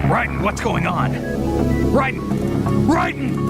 Raiden, what's going on? Raiden! Raiden!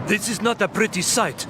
This is not a pretty sight.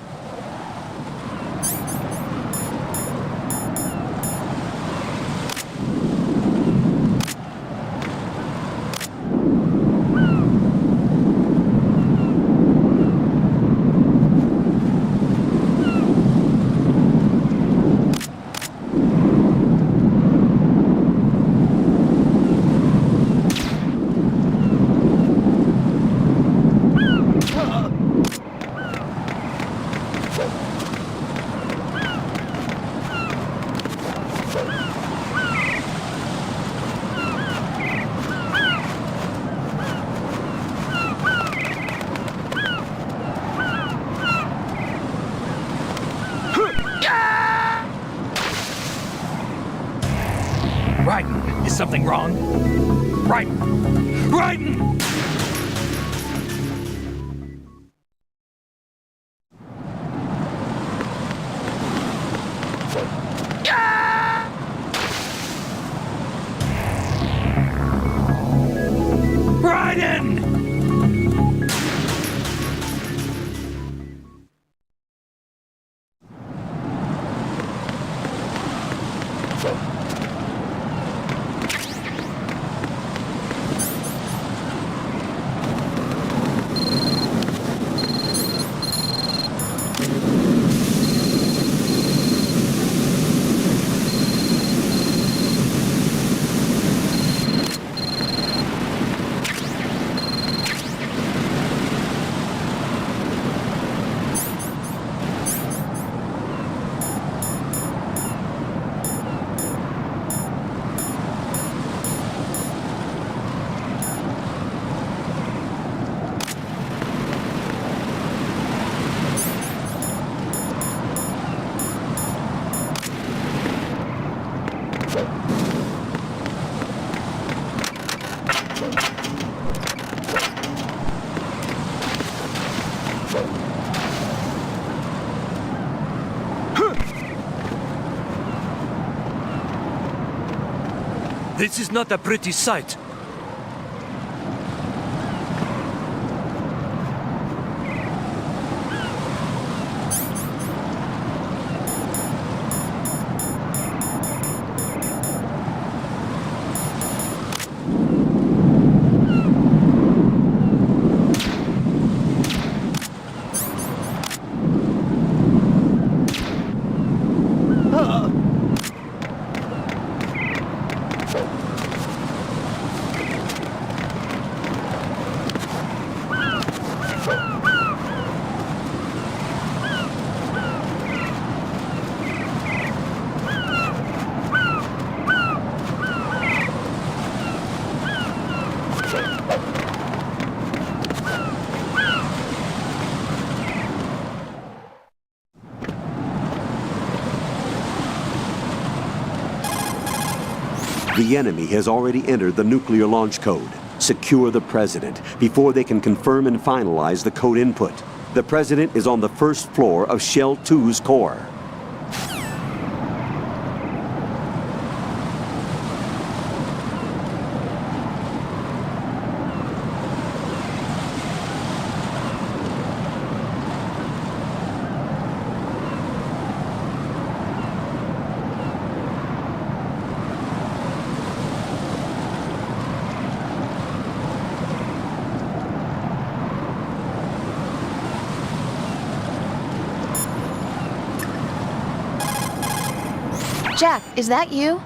Raiden, is something wrong? Raiden! Raiden! Raiden! This is not a pretty sight. The enemy has already entered the nuclear launch code. Secure the President before they can confirm and finalize the code input. The President is on the first floor of Shell 2's core. Jack, is that you?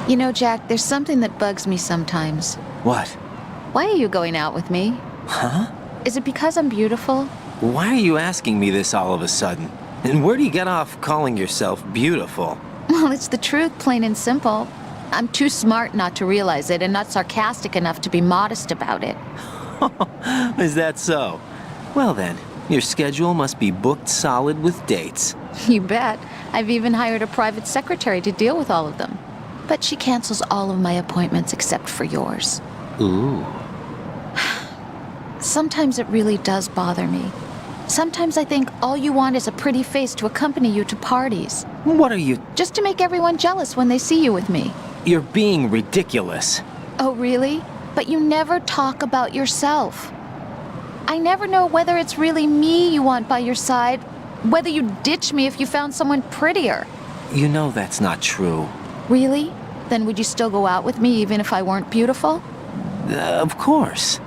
You know, Jack, there's something that bugs me sometimes. What? Why are you going out with me? Huh? Is it because I'm beautiful? Why are you asking me this all of a sudden? And where do you get off calling yourself beautiful? Well, it's the truth, plain and simple. I'm too smart not to realize it and not sarcastic enough to be modest about it. Is that so? Well then, your schedule must be booked solid with dates. You bet. I've even hired a private secretary to deal with all of them. But she cancels all of my appointments except for yours. Ooh. Sometimes it really does bother me. Sometimes I think all you want is a pretty face to accompany you to parties. What are you... Just to make everyone jealous when they see you with me. You're being ridiculous. Oh, really? But you never talk about yourself. I never know whether it's really me you want by your side, whether you'd ditch me if you found someone prettier. You know that's not true. Really? Then would you still go out with me even if I weren't beautiful? Of course.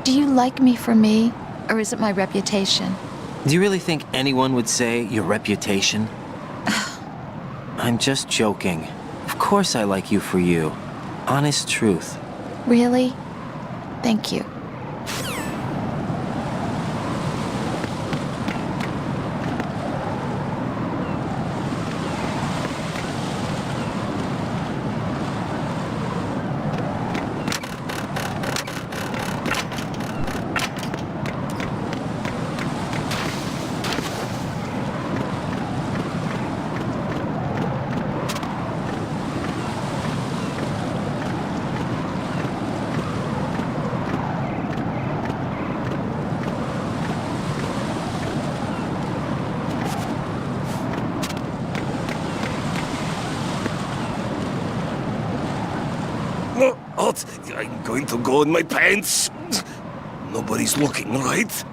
Do you like me for me, or is it my reputation? Do you really think anyone would say your reputation? I'm just joking. Of course I like you for you. Honest truth. Really? Thank you. What? I'm going to go in my pants. Nobody's looking, right?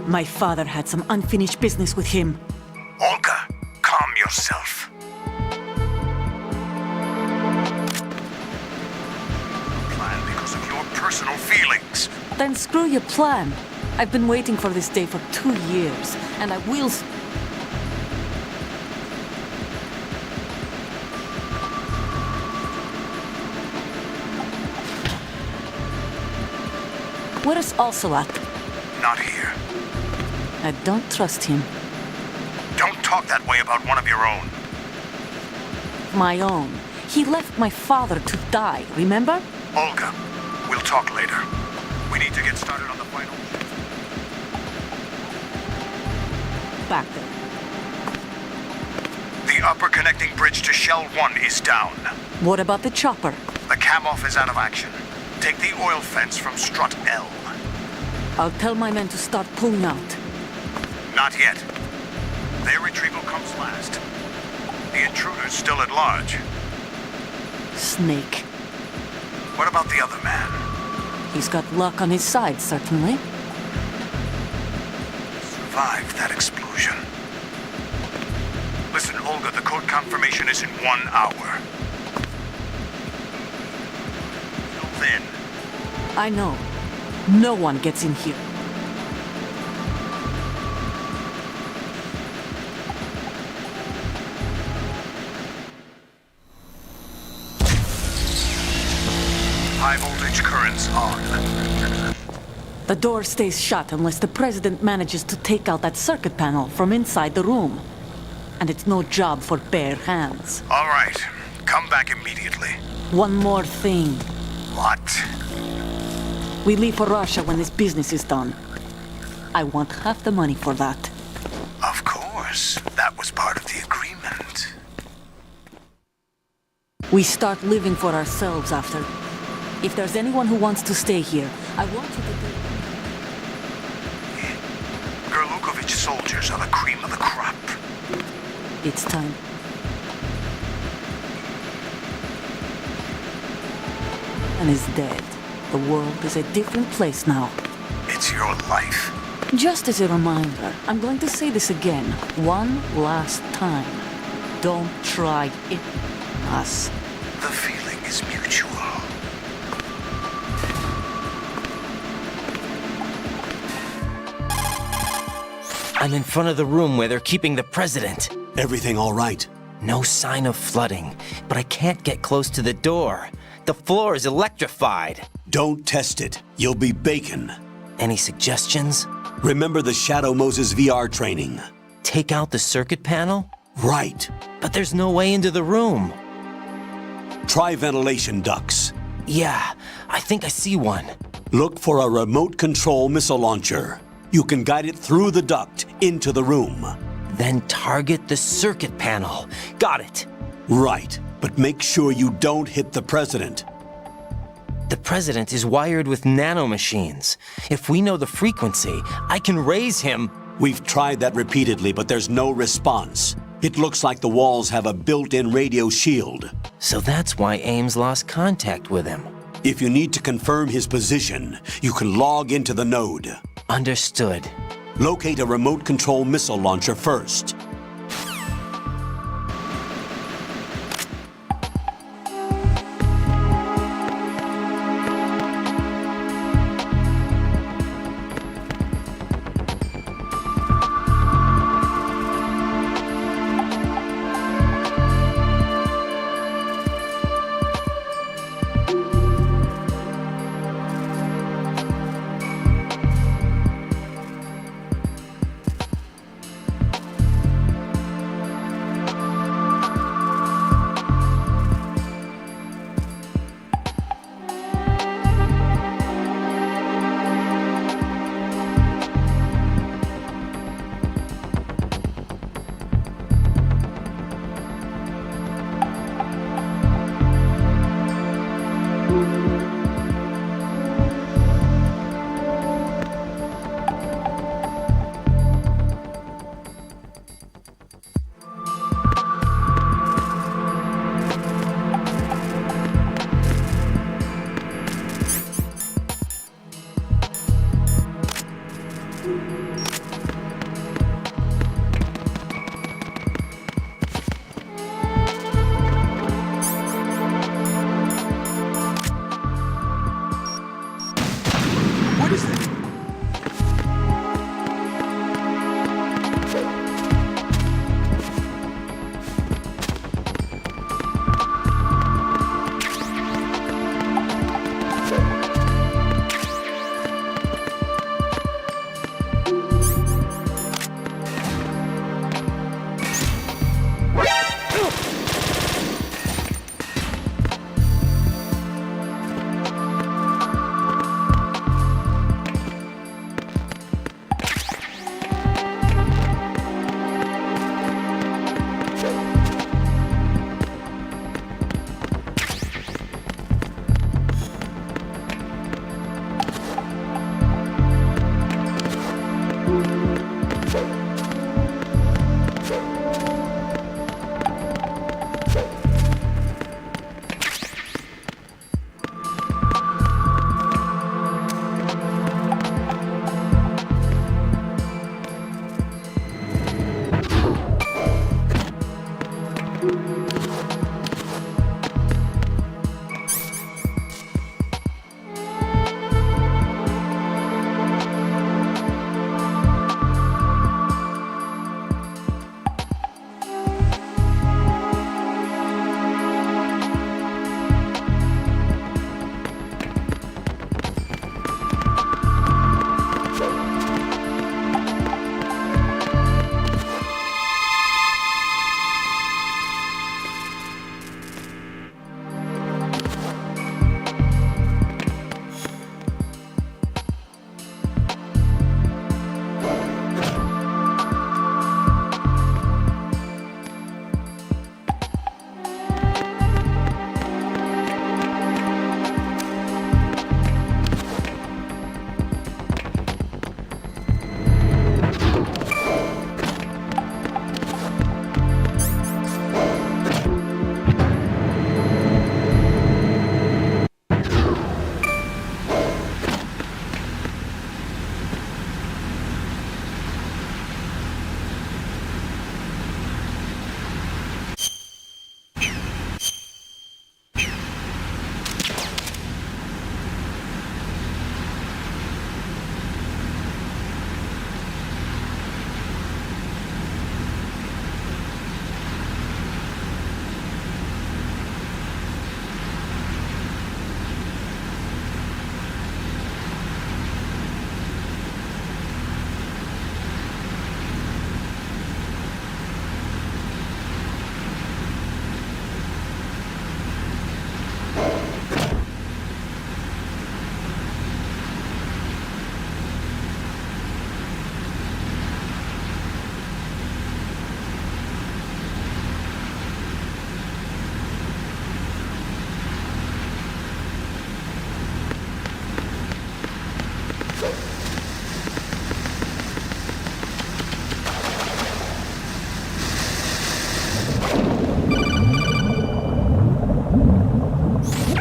My father had some unfinished business with him. Olga, calm yourself. Plan because of your personal feelings. Then screw your plan. I've been waiting for this day for 2 years, and I will... Where is Ocelot? Not here. I don't trust him. Don't talk that way about one of your own. My own. He left my father to die, remember? Olga, we'll talk later. We need to get started on the final... Back there. The upper connecting bridge to Shell 1 is down. What about the chopper? The cam-off is out of action. Take the oil fence from strut L. I'll tell my men to start pulling out. Not yet. Their retrieval comes last. The intruder's still at large. Snake. What about the other man? He's got luck on his side, certainly. Survived that explosion. Listen, Olga, the code confirmation is in 1 hour. Till then, I know. No one gets in here. high voltage currents on. The door stays shut unless the President manages to take out that circuit panel from inside the room. And it's no job for bare hands. All right. Come back immediately. One more thing. What? We leave for Russia when this business is done. I want half the money for that. Of course. That was part of the agreement. We start living for ourselves after. If there's anyone who wants to stay here, I want you to do... Gerlukovich soldiers are the cream of the crop. It's time. And is dead. The world is a different place now. It's your life. Just as a reminder, I'm going to say this again, one last time. Don't try it on us. The feeling is mutual. I'm in front of the room where they're keeping the president. Everything all right? No sign of flooding, but I can't get close to the door. The floor is electrified. Don't test it. You'll be bacon. Any suggestions? Remember the Shadow Moses VR training? Take out the circuit panel? Right. But there's no way into the room. Try ventilation ducts. Yeah, I think I see one. Look for a remote control missile launcher. You can guide it through the duct into the room. Then target the circuit panel. Got it. Right, but make sure you don't hit the president. The president is wired with nanomachines. If we know the frequency, I can raise him. We've tried that repeatedly, but there's no response. It looks like the walls have a built-in radio shield. So that's why Ames lost contact with him. If you need to confirm his position, you can log into the node. Understood. Locate a remote control missile launcher first. What is that?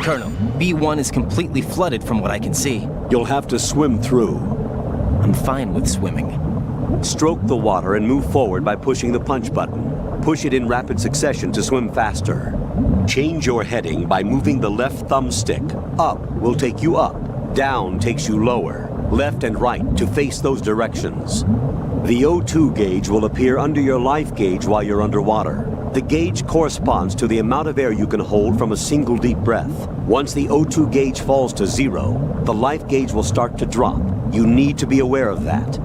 Colonel, B1 is completely flooded from what I can see. You'll have to swim through. I'm fine with swimming. Stroke the water and move forward by pushing the punch button. Push it in rapid succession to swim faster. Change your heading by moving the left thumbstick. Up will take you up. Down takes you lower. Left and right to face those directions. The O2 gauge will appear under your life gauge while you're underwater. The gauge corresponds to the amount of air you can hold from a single deep breath. Once the O2 gauge falls to 0, the life gauge will start to drop. You need to be aware of that.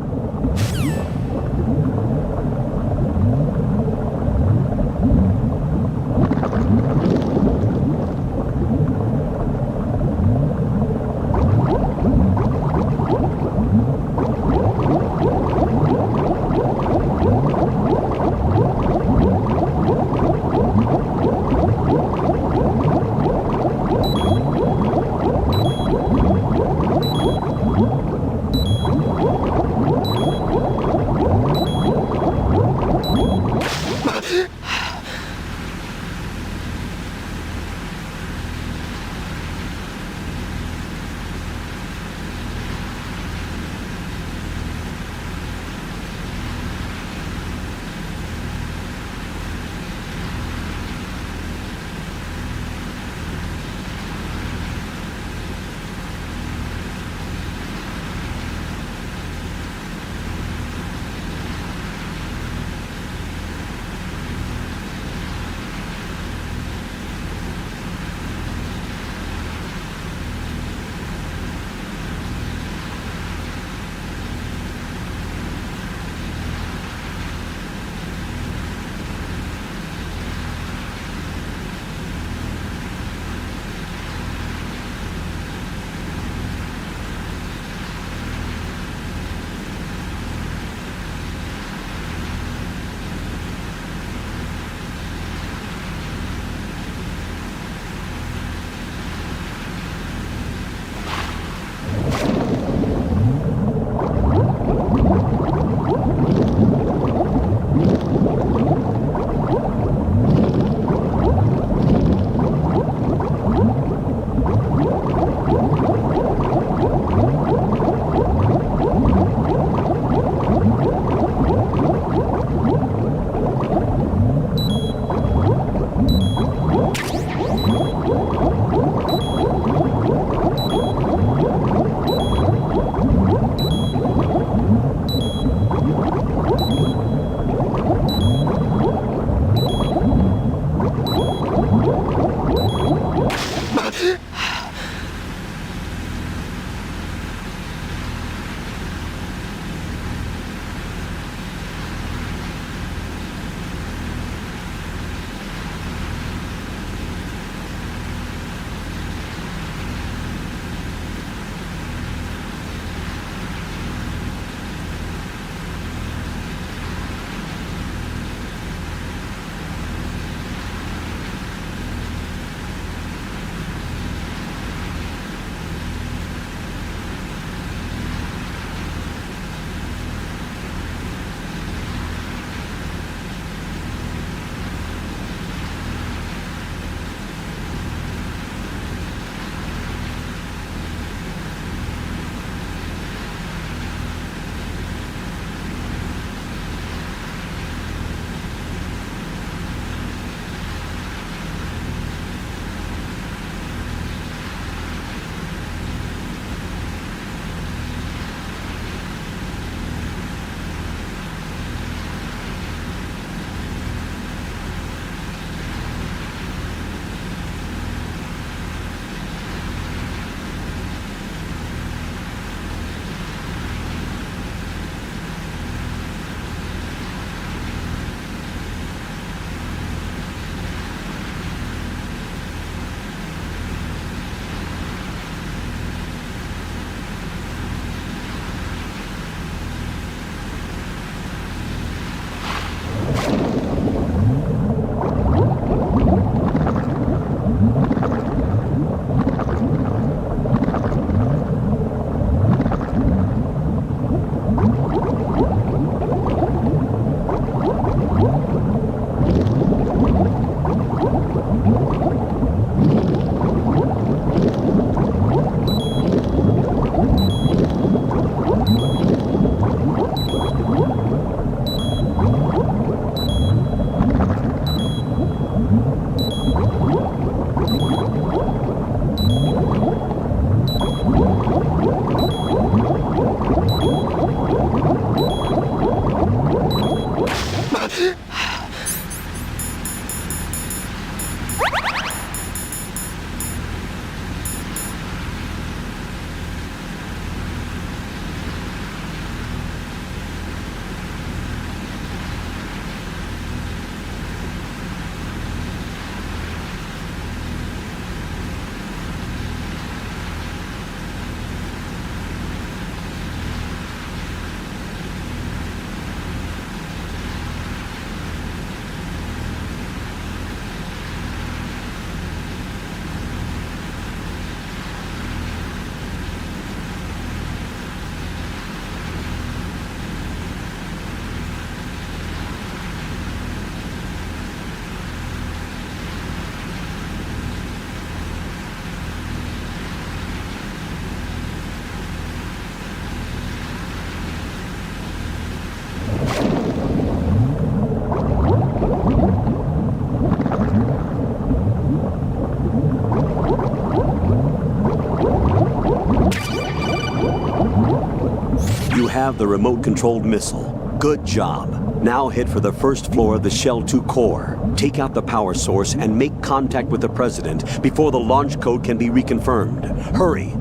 You have the remote-controlled missile. Good job. Now head for the first floor of the Shell 2 core. Take out the power source and make contact with the President before the launch code can be reconfirmed. Hurry!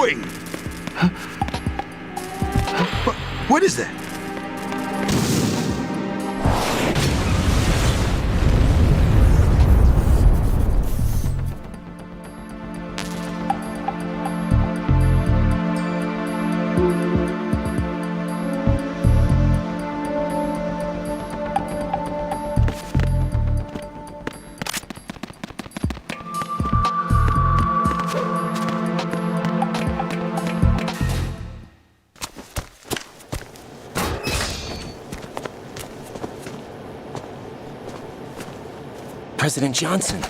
doing? What is that? President Johnson.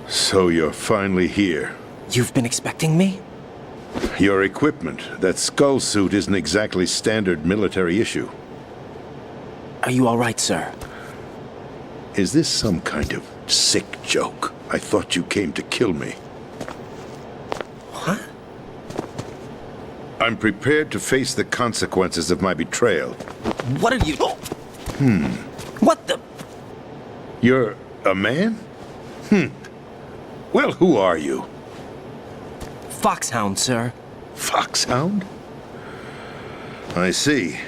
So you're finally here. You've been expecting me? Your equipment, that skull suit, isn't exactly standard military issue. Are you all right, sir? Is this some kind of sick joke? I thought you came to kill me. What? I'm prepared to face the consequences of my betrayal. What are you... What the... You're a man? Well, who are you? Foxhound, sir. Foxhound? I see.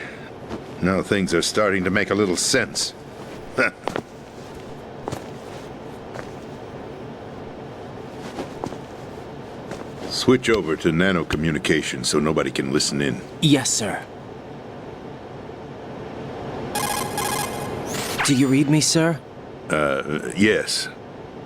Now things are starting to make a little sense. Switch over to nano-communication so nobody can listen in. Yes, sir. Do you read me, sir? Yes.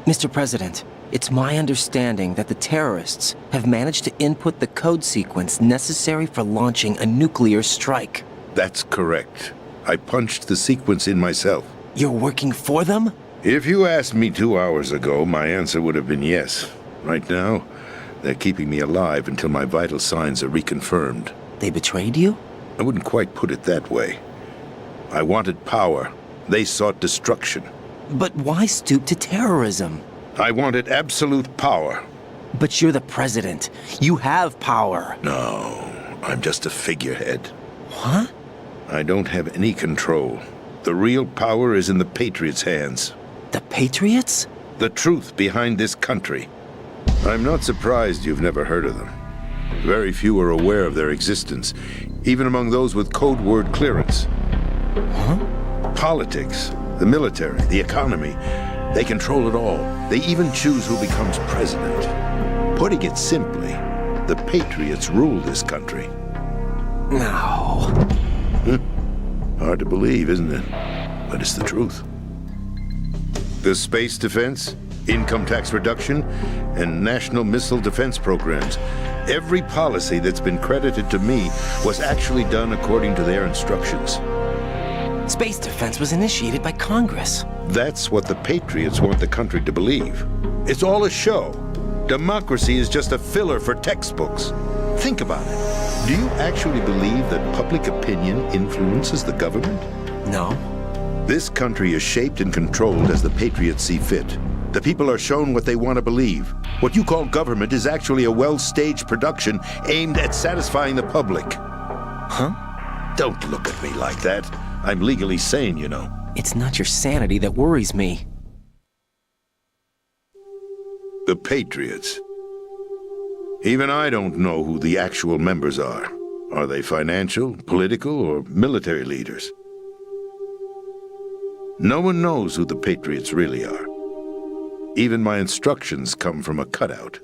Mr. President, it's my understanding that the terrorists have managed to input the code sequence necessary for launching a nuclear strike. That's correct. I punched the sequence in myself. You're working for them? If you asked me 2 hours ago, my answer would have been yes. Right now, they're keeping me alive until my vital signs are reconfirmed. They betrayed you? I wouldn't quite put it that way. I wanted power. They sought destruction. But why stoop to terrorism? I wanted absolute power. But you're the president. You have power. No, I'm just a figurehead. What? I don't have any control. The real power is in the Patriots' hands. The Patriots? The truth behind this country. I'm not surprised you've never heard of them. Very few are aware of their existence, even among those with code word clearance. Huh? Politics, the military, the economy, they control it all. They even choose who becomes president. Putting it simply, the Patriots rule this country. No. Hard to believe, isn't it? But it's the truth. The space defense, income tax reduction, and national missile defense programs. Every policy that's been credited to me was actually done according to their instructions. Space defense was initiated by Congress. That's what the Patriots want the country to believe. It's all a show. Democracy is just a filler for textbooks. Think about it. Do you actually believe that public opinion influences the government? No. This country is shaped and controlled as the Patriots see fit. The people are shown what they want to believe. What you call government is actually a well-staged production aimed at satisfying the public. Huh? Don't look at me like that. I'm legally sane, you know. It's not your sanity that worries me. The Patriots. Even I don't know who the actual members are. Are they financial, political, or military leaders? No one knows who the Patriots really are. Even my instructions come from a cutout.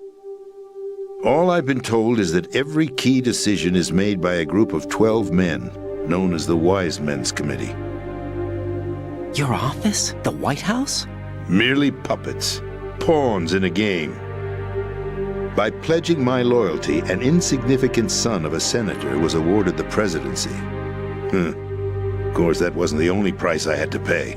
All I've been told is that every key decision is made by a group of 12 men, known as the Wise Men's Committee. Your office? The White House? Merely puppets, pawns in a game. By pledging my loyalty, an insignificant son of a senator was awarded the presidency. Of course, that wasn't the only price I had to pay.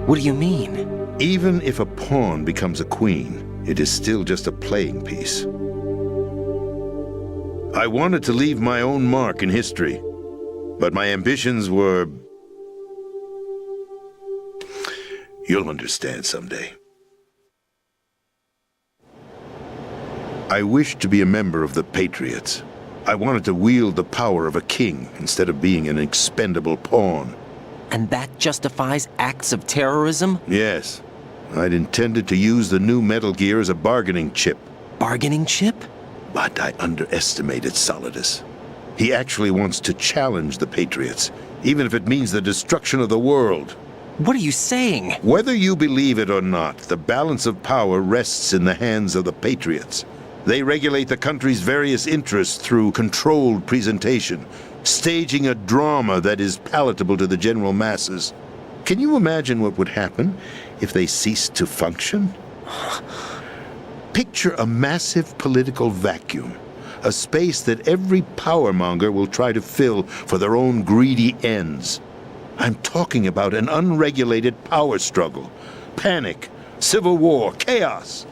What do you mean? Even if a pawn becomes a queen, it is still just a playing piece. I wanted to leave my own mark in history, but my ambitions were... You'll understand someday. I wished to be a member of the Patriots. I wanted to wield the power of a king instead of being an expendable pawn. And that justifies acts of terrorism? Yes. I'd intended to use the new Metal Gear as a bargaining chip. Bargaining chip? But I underestimated Solidus. He actually wants to challenge the Patriots, even if it means the destruction of the world. What are you saying? Whether you believe it or not, the balance of power rests in the hands of the Patriots. They regulate the country's various interests through controlled presentation, staging a drama that is palatable to the general masses. Can you imagine what would happen if they ceased to function? Picture a massive political vacuum, a space that every powermonger will try to fill for their own greedy ends. I'm talking about an unregulated power struggle, panic, civil war, chaos.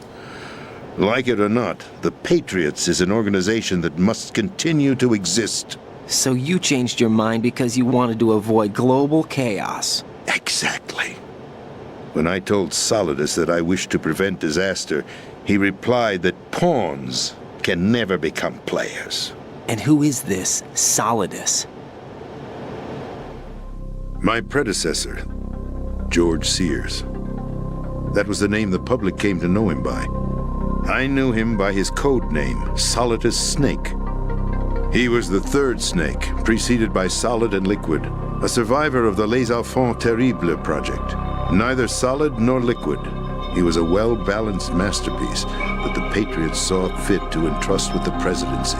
Like it or not, the Patriots is an organization that must continue to exist. So you changed your mind because you wanted to avoid global chaos. Exactly. When I told Solidus that I wished to prevent disaster, he replied that pawns can never become players. And who is this Solidus? My predecessor, George Sears. That was the name the public came to know him by. I knew him by his code name, Solidus Snake. He was the third snake, preceded by Solid and Liquid, a survivor of the Les Enfants Terribles project. Neither solid nor liquid, he was a well-balanced masterpiece that the Patriots saw fit to entrust with the presidency.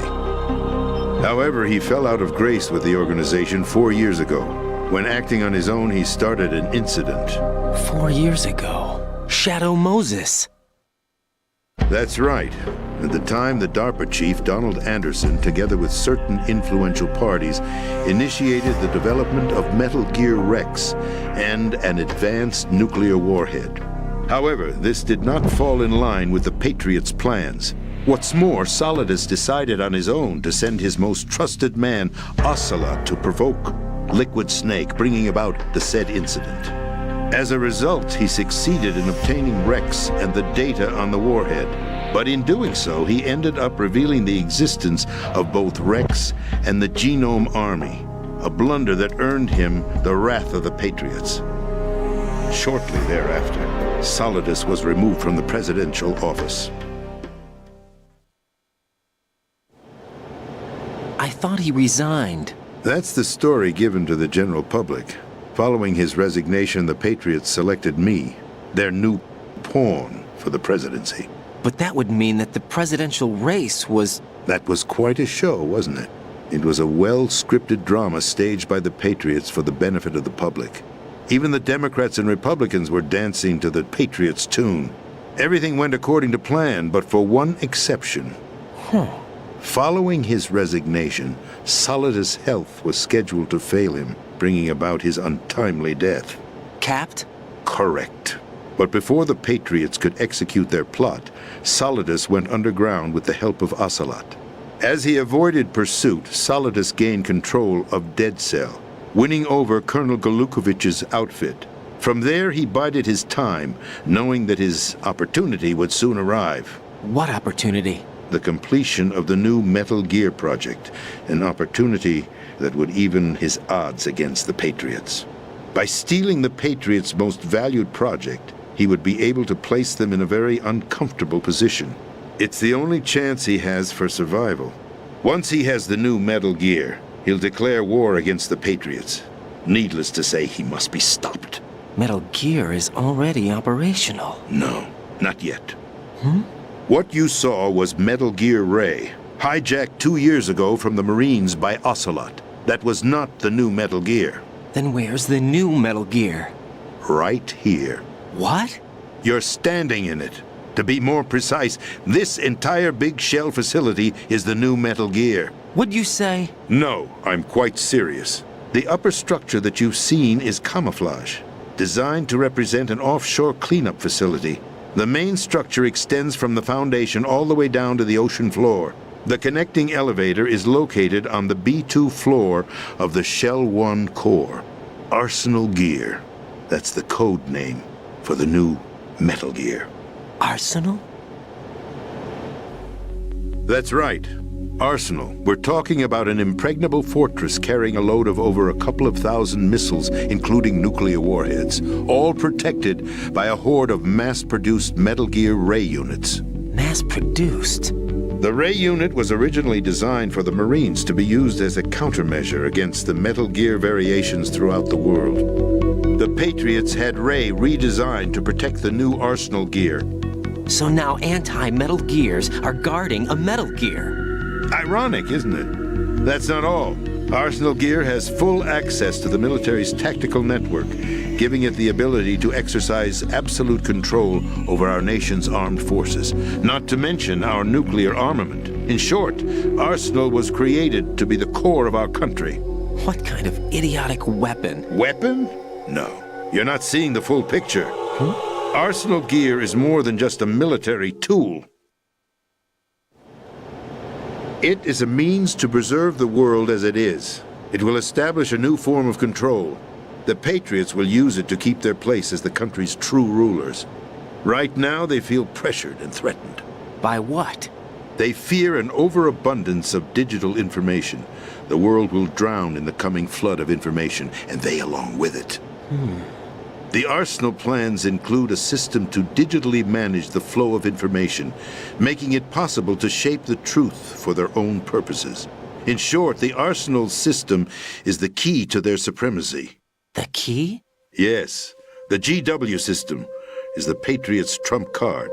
However, he fell out of grace with the organization 4 years ago. When acting on his own, he started an incident. 4 years ago. Shadow Moses. That's right. At the time, the DARPA chief, Donald Anderson, together with certain influential parties, initiated the development of Metal Gear Rex and an advanced nuclear warhead. However, this did not fall in line with the Patriots' plans. What's more, Solidus decided on his own to send his most trusted man, Ocelot, to provoke Liquid Snake, bringing about the said incident. As a result, he succeeded in obtaining Rex and the data on the warhead. But in doing so, he ended up revealing the existence of both Rex and the Genome Army, a blunder that earned him the wrath of the Patriots. Shortly thereafter, Solidus was removed from the presidential office. I thought he resigned. That's the story given to the general public. Following his resignation, the Patriots selected me, their new pawn for the presidency. But that would mean that the presidential race was... That was quite a show, wasn't it? It was a well-scripted drama staged by the Patriots for the benefit of the public. Even the Democrats and Republicans were dancing to the Patriots' tune. Everything went according to plan, but for one exception. Following his resignation, Solidus' health was scheduled to fail him, bringing about his untimely death. Capped? Correct. But before the Patriots could execute their plot, Solidus went underground with the help of Ocelot. As he avoided pursuit, Solidus gained control of Dead Cell, winning over Colonel Golukovich's outfit. From there, he bided his time, knowing that his opportunity would soon arrive. What opportunity? The completion of the new Metal Gear project, an opportunity that would even his odds against the Patriots. By stealing the Patriots' most valued project, he would be able to place them in a very uncomfortable position. It's the only chance he has for survival. Once he has the new Metal Gear, he'll declare war against the Patriots. Needless to say, he must be stopped. Metal Gear is already operational. No, not yet. What you saw was Metal Gear Ray, hijacked 2 years ago from the Marines by Ocelot. That was not the new Metal Gear. Then where's the new Metal Gear? Right here. What? You're standing in it. To be more precise, this entire big shell facility is the new Metal Gear. What'd you say? No, I'm quite serious. The upper structure that you've seen is camouflage, designed to represent an offshore cleanup facility. The main structure extends from the foundation all the way down to the ocean floor. The connecting elevator is located on the B2 floor of the Shell 1 core. Arsenal Gear. That's the code name for the new Metal Gear. Arsenal? That's right. Arsenal. We're talking about an impregnable fortress carrying a load of over a couple of thousand missiles, including nuclear warheads, all protected by a horde of mass-produced Metal Gear Ray units. Mass-produced? The Ray unit was originally designed for the Marines to be used as a countermeasure against the Metal Gear variations throughout the world. The Patriots had Ray redesigned to protect the new Arsenal gear. So now anti-metal gears are guarding a metal gear. Ironic, isn't it? That's not all. Arsenal gear has full access to the military's tactical network, giving it the ability to exercise absolute control over our nation's armed forces, not to mention our nuclear armament. In short, Arsenal was created to be the core of our country. What kind of idiotic weapon? Weapon? No. You're not seeing the full picture. Arsenal gear is more than just a military tool. It is a means to preserve the world as it is. It will establish a new form of control. The Patriots will use it to keep their place as the country's true rulers. Right now, they feel pressured and threatened. By what? They fear an overabundance of digital information. The world will drown in the coming flood of information, and they along with it. The Arsenal plans include a system to digitally manage the flow of information, making it possible to shape the truth for their own purposes. In short, the Arsenal system is the key to their supremacy. The key? Yes, the GW system is the Patriots' trump card.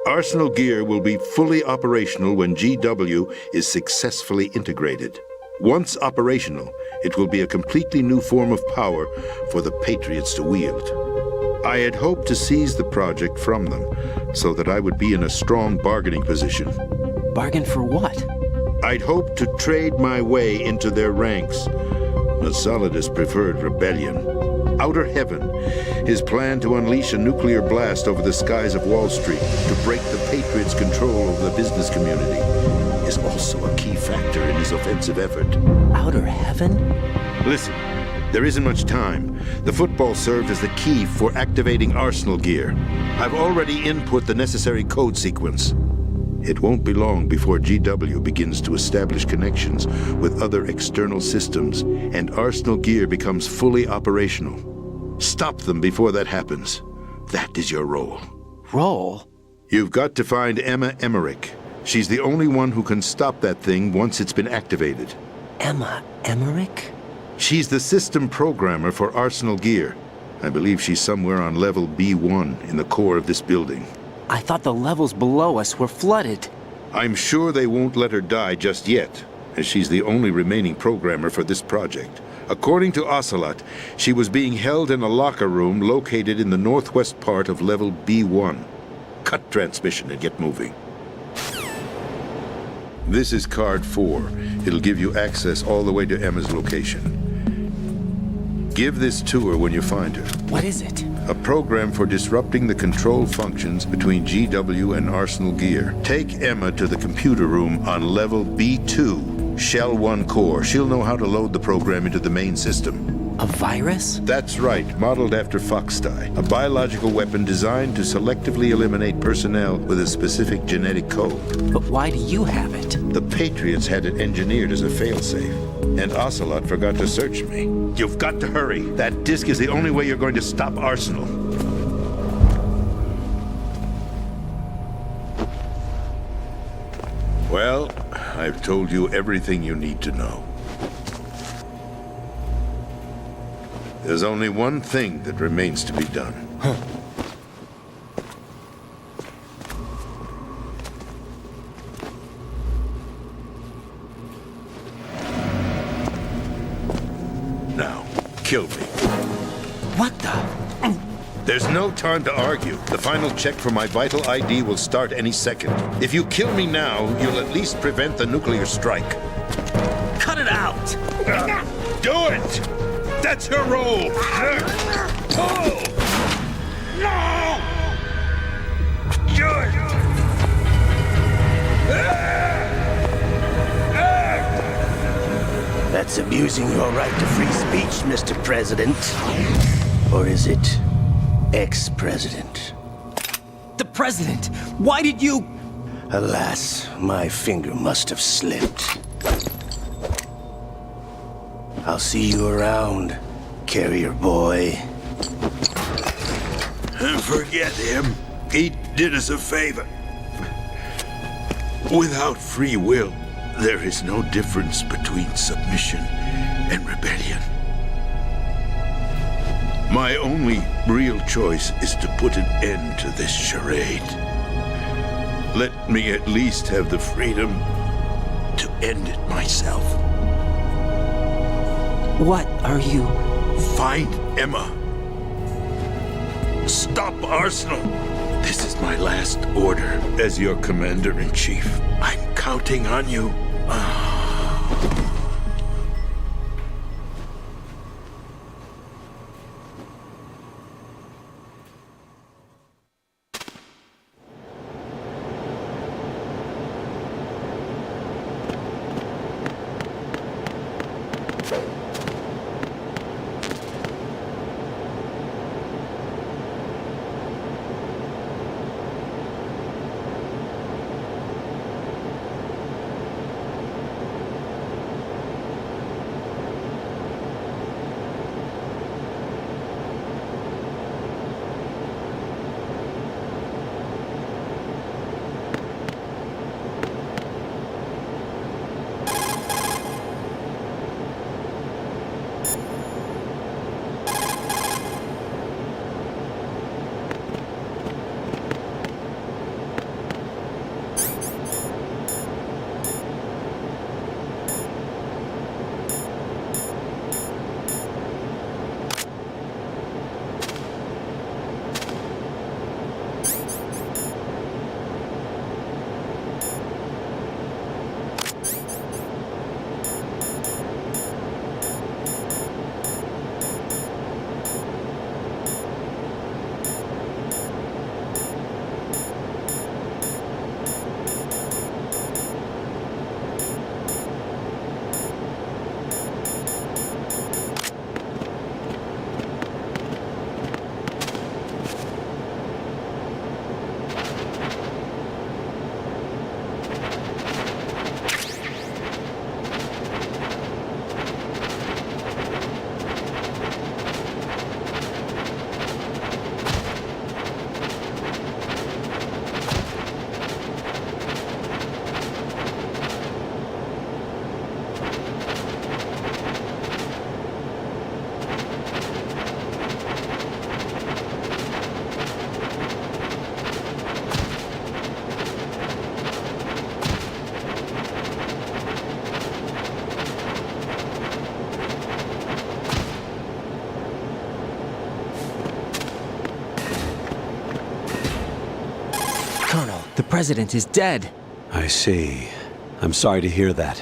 Arsenal gear will be fully operational when GW is successfully integrated. Once operational, it will be a completely new form of power for the Patriots to wield. I had hoped to seize the project from them, so that I would be in a strong bargaining position. Bargain for what? I'd hoped to trade my way into their ranks. But Solidus preferred rebellion. Outer Heaven, his plan to unleash a nuclear blast over the skies of Wall Street to break the Patriots' control over the business community, is also a key factor in his offensive effort. Outer Heaven? Listen, there isn't much time. The football served as the key for activating Arsenal gear. I've already input the necessary code sequence. It won't be long before GW begins to establish connections with other external systems, and Arsenal gear becomes fully operational. Stop them before that happens. That is your role. Role? You've got to find Emma Emmerich. She's the only one who can stop that thing once it's been activated. Emma Emmerich? She's the system programmer for Arsenal gear. I believe she's somewhere on level B1 in the core of this building. I thought the levels below us were flooded. I'm sure they won't let her die just yet, as she's the only remaining programmer for this project. According to Ocelot, she was being held in a locker room located in the northwest part of level B1. Cut transmission and get moving. This is card 4. It'll give you access all the way to Emma's location. Give this to her when you find her. What is it? A program for disrupting the control functions between GW and Arsenal gear. Take Emma to the computer room on level B2, Shell 1 core. She'll know how to load the program into the main system. A virus? That's right, modeled after Foxdie, a biological weapon designed to selectively eliminate personnel with a specific genetic code. But why do you have it? The Patriots had it engineered as a failsafe, and Ocelot forgot to search me. You've got to hurry. That disk is the only way you're going to stop Arsenal. Well, I've told you everything you need to know. There's only one thing that remains to be done. Now, kill me. What the? There's no time to argue. The final check for my vital ID will start any second. If you kill me now, you'll at least prevent the nuclear strike. Cut it out! Do it! That's her role! Pull! No! Do it! That's abusing your right to free speech, Mr. President. Or is it ex-president? The president! Why did you... Alas, my finger must have slipped. I'll see you around, carrier boy. Forget him. He did us a favor. Without free will, there is no difference between submission and rebellion. My only real choice is to put an end to this charade. Let me at least have the freedom to end it myself. What are you... Find Emma. Stop Arsenal. This is my last order as your commander-in-chief. I'm counting on you. The president is dead. I see. I'm sorry to hear that.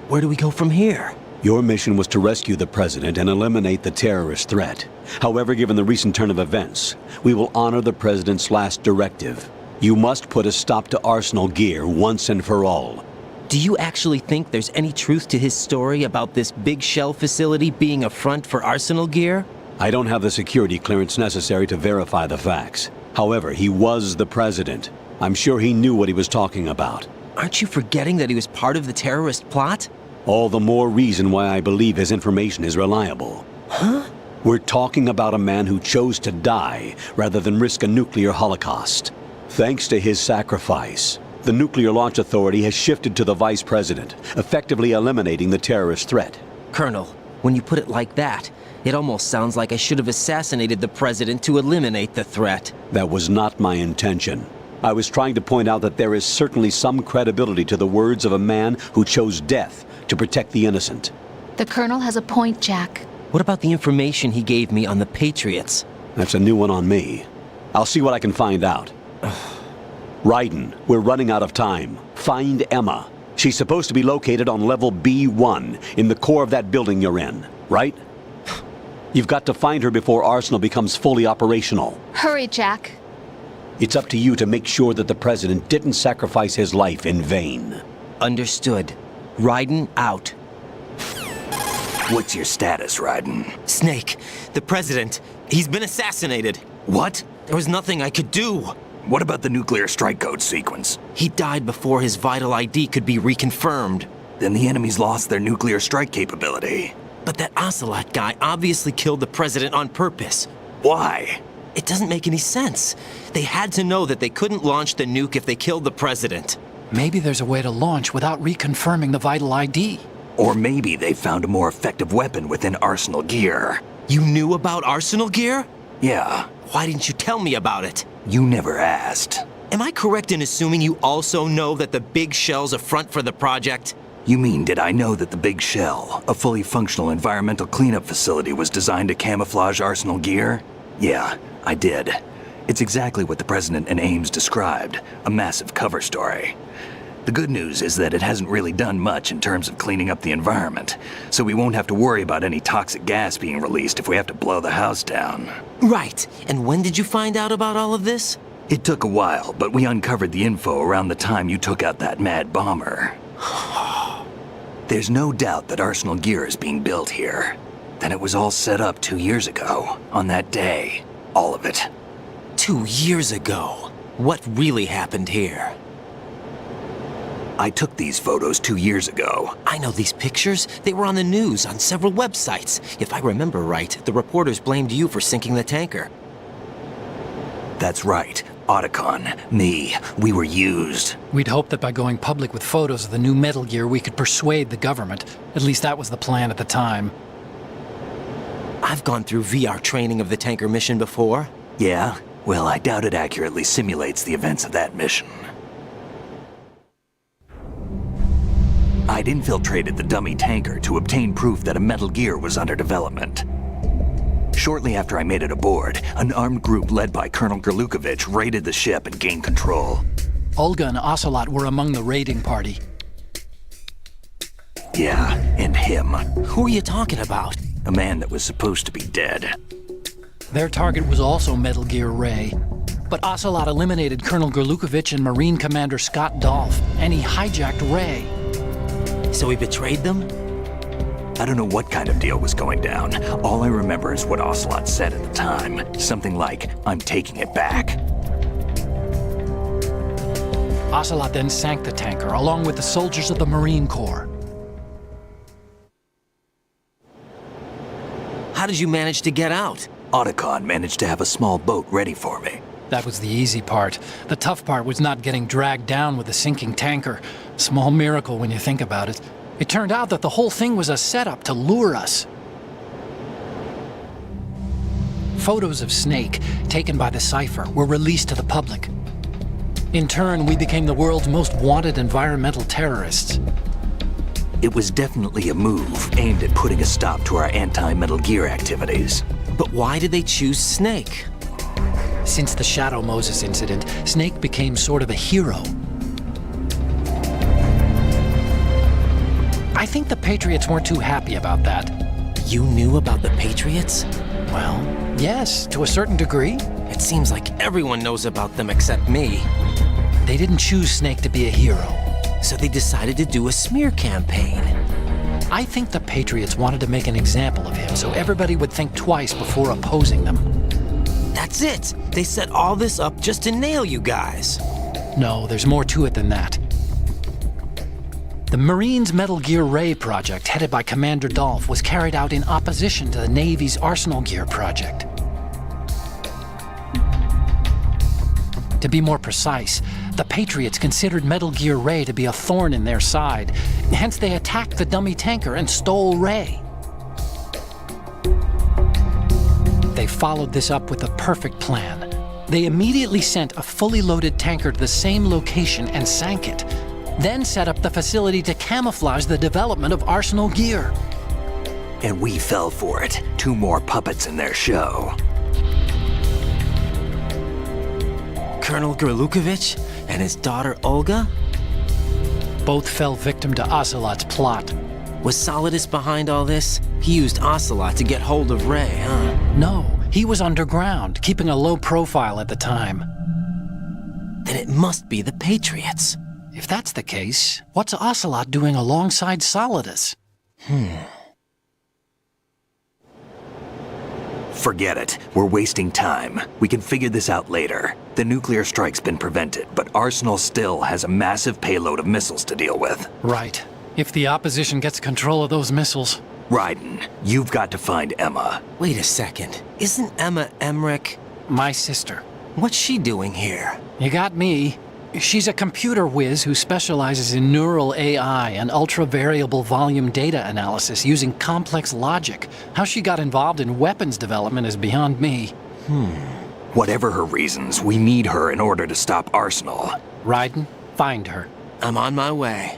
Where do we go from here? Your mission was to rescue the president and eliminate the terrorist threat. However, given the recent turn of events, we will honor the president's last directive. You must put a stop to Arsenal gear once and for all. Do you actually think there's any truth to his story about this big shell facility being a front for Arsenal gear? I don't have the security clearance necessary to verify the facts. However, he was the president. I'm sure he knew what he was talking about. Aren't you forgetting that he was part of the terrorist plot? All the more reason why I believe his information is reliable. Huh? We're talking about a man who chose to die rather than risk a nuclear holocaust. Thanks to his sacrifice, the Nuclear Launch Authority has shifted to the vice president, effectively eliminating the terrorist threat. Colonel, when you put it like that, it almost sounds like I should have assassinated the president to eliminate the threat. That was not my intention. I was trying to point out that there is certainly some credibility to the words of a man who chose death to protect the innocent. The Colonel has a point, Jack. What about the information he gave me on the Patriots? That's a new one on me. I'll see what I can find out. Raiden, we're running out of time. Find Emma. She's supposed to be located on level B1, in the core of that building you're in, right? You've got to find her before Arsenal becomes fully operational. Hurry, Jack. It's up to you to make sure that the president didn't sacrifice his life in vain. Understood. Raiden out. What's your status, Raiden? Snake, the president, he's been assassinated. What? There was nothing I could do. What about the nuclear strike code sequence? He died before his vital ID could be reconfirmed. Then the enemy's lost their nuclear strike capability. But that Ocelot guy obviously killed the president on purpose. Why? It doesn't make any sense. They had to know that they couldn't launch the nuke if they killed the president. Maybe there's a way to launch without reconfirming the vital ID. Or maybe they found a more effective weapon within Arsenal gear. You knew about Arsenal gear? Yeah, Why didn't you tell me about it? you never asked. Am I correct in assuming you also know that the big shell's a front for the project? You mean, did I know that the Big Shell, a fully functional environmental cleanup facility, was designed to camouflage Arsenal gear? Yeah, I did. It's exactly what the President and Ames described, a massive cover story. The good news is that it hasn't really done much in terms of cleaning up the environment, so we won't have to worry about any toxic gas being released if we have to blow the house down. Right. And when did you find out about all of this? It took a while, but we uncovered the info around the time you took out that mad bomber. There's no doubt that Arsenal gear is being built here. Then it was all set up 2 years ago, on that day. All of it. 2 years ago. What really happened here? I took these photos 2 years ago. I know these pictures. They were on the news, on several websites. If I remember right, the reporters blamed you for sinking the tanker. That's right. Otacon, me, we were used. We'd hoped that by going public with photos of the new Metal Gear, we could persuade the government. At least that was the plan at the time. I've gone through VR training of the tanker mission before. Yeah? Well, I doubt it accurately simulates the events of that mission. I'd infiltrated the dummy tanker to obtain proof that a Metal Gear was under development. Shortly after I made it aboard, an armed group led by Colonel Gerlukovich raided the ship and gained control. Olga and Ocelot were among the raiding party. Yeah, and him. Who are you talking about? A man that was supposed to be dead. Their target was also Metal Gear Ray. But Ocelot eliminated Colonel Gerlukovich and Marine Commander Scott Dolph, and he hijacked Ray. So he betrayed them? I don't know what kind of deal was going down. All I remember is what Ocelot said at the time. Something like, "I'm taking it back." Ocelot then sank the tanker, along with the soldiers of the Marine Corps. How did you manage to get out? Otacon managed to have a small boat ready for me. That was the easy part. The tough part was not getting dragged down with a sinking tanker. Small miracle when you think about it. It turned out that the whole thing was a setup to lure us. Photos of Snake, taken by the Cypher, were released to the public. In turn, we became the world's most wanted environmental terrorists. It was definitely a move aimed at putting a stop to our anti-Metal Gear activities. But why did they choose Snake? Since the Shadow Moses incident, Snake became sort of a hero. I think the Patriots weren't too happy about that. You knew about the Patriots? Well, yes, to a certain degree. It seems like everyone knows about them except me. They didn't choose Snake to be a hero. So they decided to do a smear campaign. I think the Patriots wanted to make an example of him so everybody would think twice before opposing them. That's it! They set all this up just to nail you guys. No, there's more to it than that. The Marines' Metal Gear Ray project, headed by Commander Dolph, was carried out in opposition to the Navy's Arsenal Gear project. To be more precise, the Patriots considered Metal Gear Ray to be a thorn in their side. Hence, they attacked the dummy tanker and stole Ray. They followed this up with the perfect plan. They immediately sent a fully loaded tanker to the same location and sank it. Then set up the facility to camouflage the development of Arsenal Gear. And we fell for it. 2 more puppets in their show. Colonel Gerlukovich and his daughter Olga? Both fell victim to Ocelot's plot. Was Solidus behind all this? He used Ocelot to get hold of Ray, huh? No, he was underground, keeping a low profile at the time. Then it must be the Patriots. If that's the case, what's Ocelot doing alongside Solidus? Forget it. We're wasting time. We can figure this out later. The nuclear strike's been prevented, but Arsenal still has a massive payload of missiles to deal with. Right. If the opposition gets control of those missiles. Raiden, you've got to find Emma. Wait a second. Isn't Emma Emmerich? My sister. What's she doing here? You got me. She's a computer whiz who specializes in neural AI and ultra-variable volume data analysis using complex logic. How she got involved in weapons development is beyond me. Whatever her reasons, we need her in order to stop Arsenal. Raiden, find her. I'm on my way.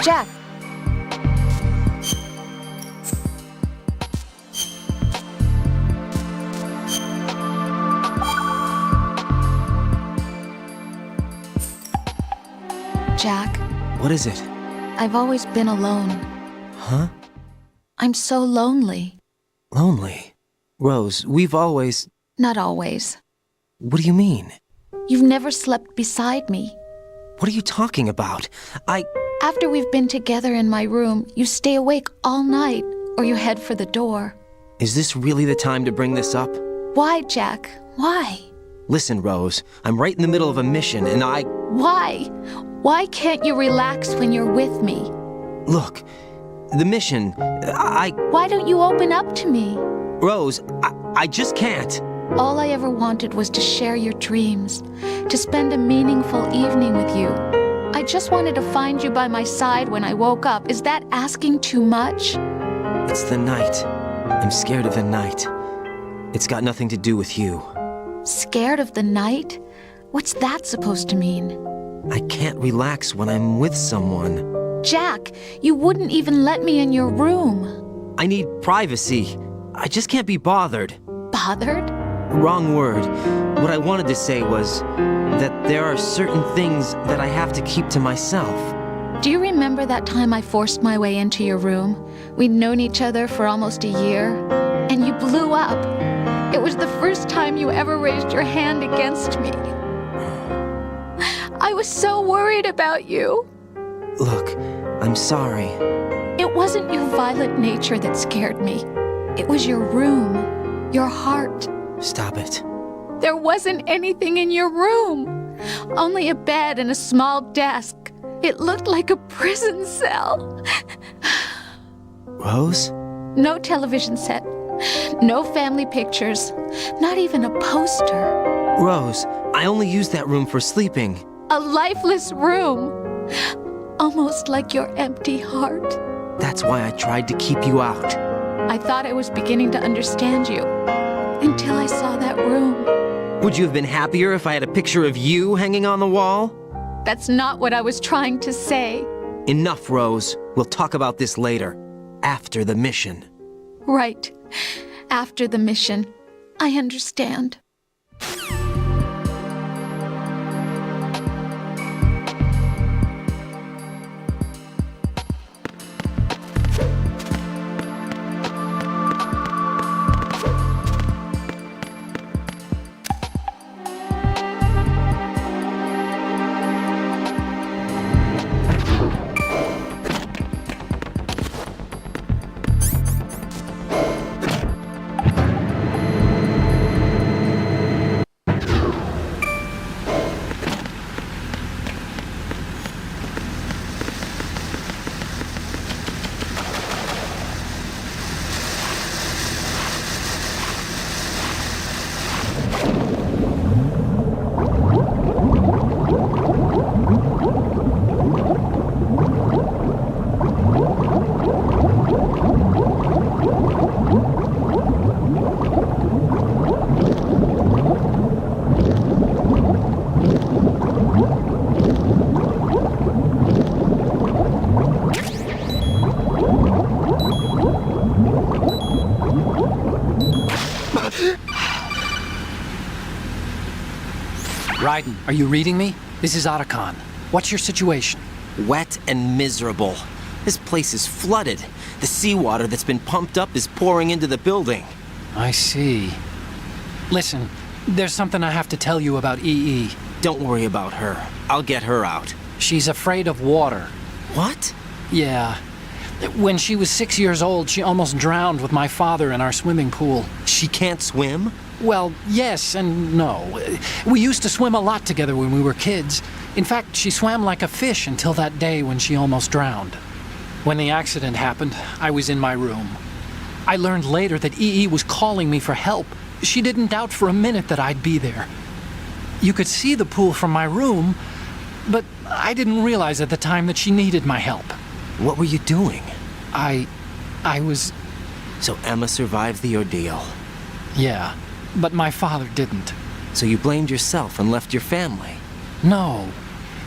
Jack! Jack, What is it? I've always been alone. Huh? I'm so lonely. Lonely. Rose, we've always... Not always. What do you mean? You've never slept beside me. What are you talking about? After we've been together in my room, you stay awake all night, or you head for the door. Is this really the time to bring this up? Why, Jack? Why? Listen, Rose, I'm right in the middle of a mission and Why? Why can't you relax when you're with me? Look, the mission, Why don't you open up to me? Rose, I just can't. All I ever wanted was to share your dreams, to spend a meaningful evening with you. I just wanted to find you by my side when I woke up. Is that asking too much? It's the night. I'm scared of the night. It's got nothing to do with you. Scared of the night? What's that supposed to mean? I can't relax when I'm with someone. Jack, you wouldn't even let me in your room. I need privacy. I just can't be bothered. Bothered? Wrong word. What I wanted to say was that there are certain things that I have to keep to myself. Do you remember that time I forced my way into your room? We'd known each other for almost a year, and you blew up. It was the first time you ever raised your hand against me. I was so worried about you. Look, I'm sorry. It wasn't your violent nature that scared me. It was your room, your heart. Stop it. There wasn't anything in your room. Only a bed and a small desk. It looked like a prison cell. Rose? No television set. No family pictures. Not even a poster. Rose, I only use that room for sleeping. A lifeless room. Almost like your empty heart. That's why I tried to keep you out. I thought I was beginning to understand you. Until I saw that room. Would you have been happier if I had a picture of you hanging on the wall? That's not what I was trying to say. Enough, Rose. We'll talk about this later. After the mission. Right. After the mission. I understand. Raiden, are you reading me? This is Akan. What's your situation? Wet and miserable. This place is flooded. The seawater that's been pumped up is pouring into the building. I see. Listen, there's something I have to tell you about EE. Don't worry about her. I'll get her out. She's afraid of water. What? Yeah. When she was 6 years old, she almost drowned with my father in our swimming pool. She can't swim? Well, yes and no. We used to swim a lot together when we were kids. In fact, she swam like a fish until that day when she almost drowned. When the accident happened, I was in my room. I learned later that EE was calling me for help. She didn't doubt for a minute that I'd be there. You could see the pool from my room, but I didn't realize at the time that she needed my help. What were you doing? I was... So Emma survived the ordeal. Yeah, but my father didn't. So you blamed yourself and left your family? No.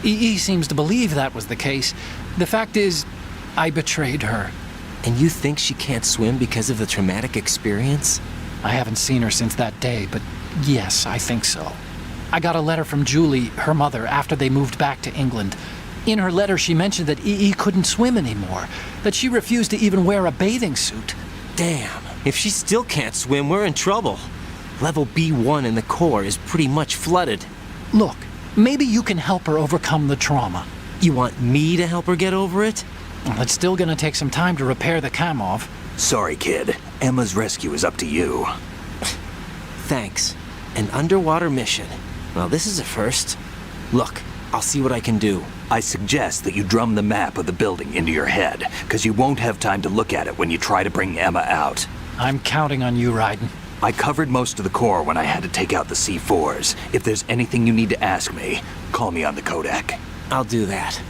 EE seems to believe that was the case. The fact is, I betrayed her. And you think she can't swim because of the traumatic experience? I haven't seen her since that day, but yes, I think so. I got a letter from Julie, her mother, after they moved back to England. In her letter, she mentioned that EE couldn't swim anymore, that she refused to even wear a bathing suit. Damn, if she still can't swim, we're in trouble. Level B1 in the core is pretty much flooded. Look, maybe you can help her overcome the trauma. You want me to help her get over it? Well, it's still gonna take some time to repair the Kamov. Sorry, kid. Emma's rescue is up to you. Thanks. An underwater mission. Well, this is a first. Look, I'll see what I can do. I suggest that you drum the map of the building into your head, because you won't have time to look at it when you try to bring Emma out. I'm counting on you, Raiden. I covered most of the core when I had to take out the C4s. If there's anything you need to ask me, call me on the Kodak. I'll do that.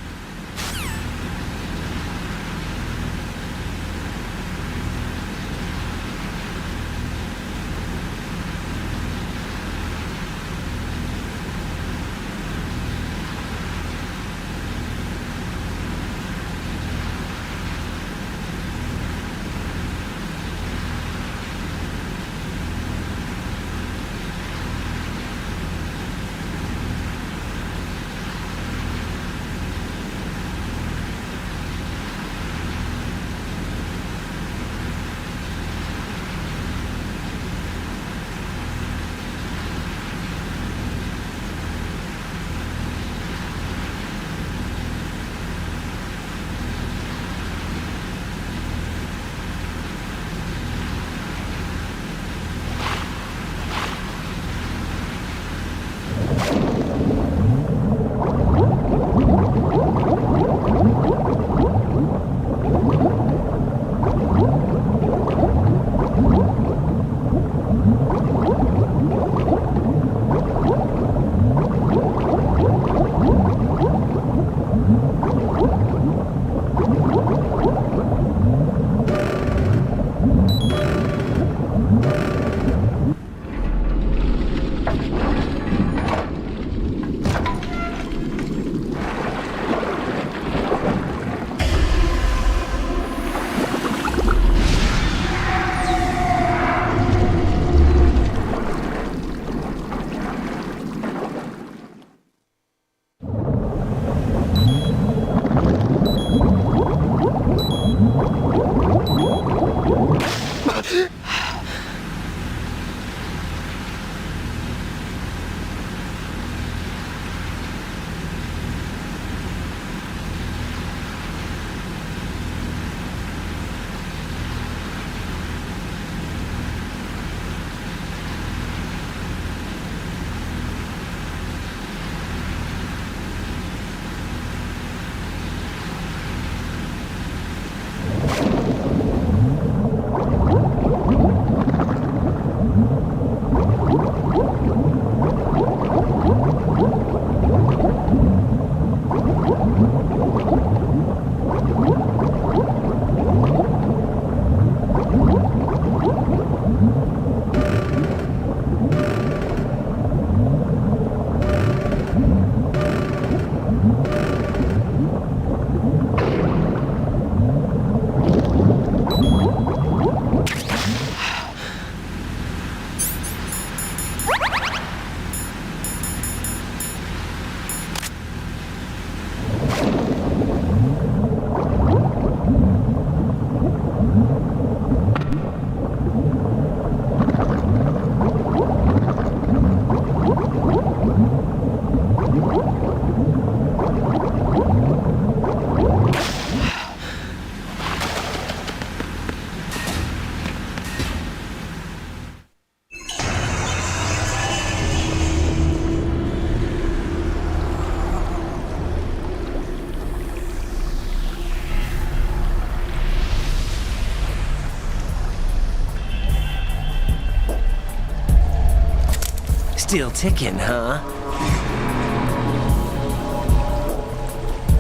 Still ticking, huh?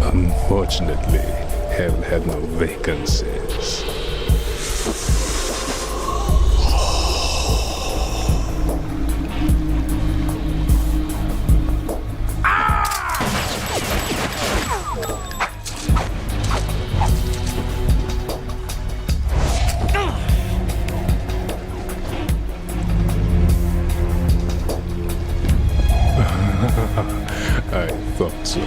Unfortunately, hell had no vacancies. I thought so.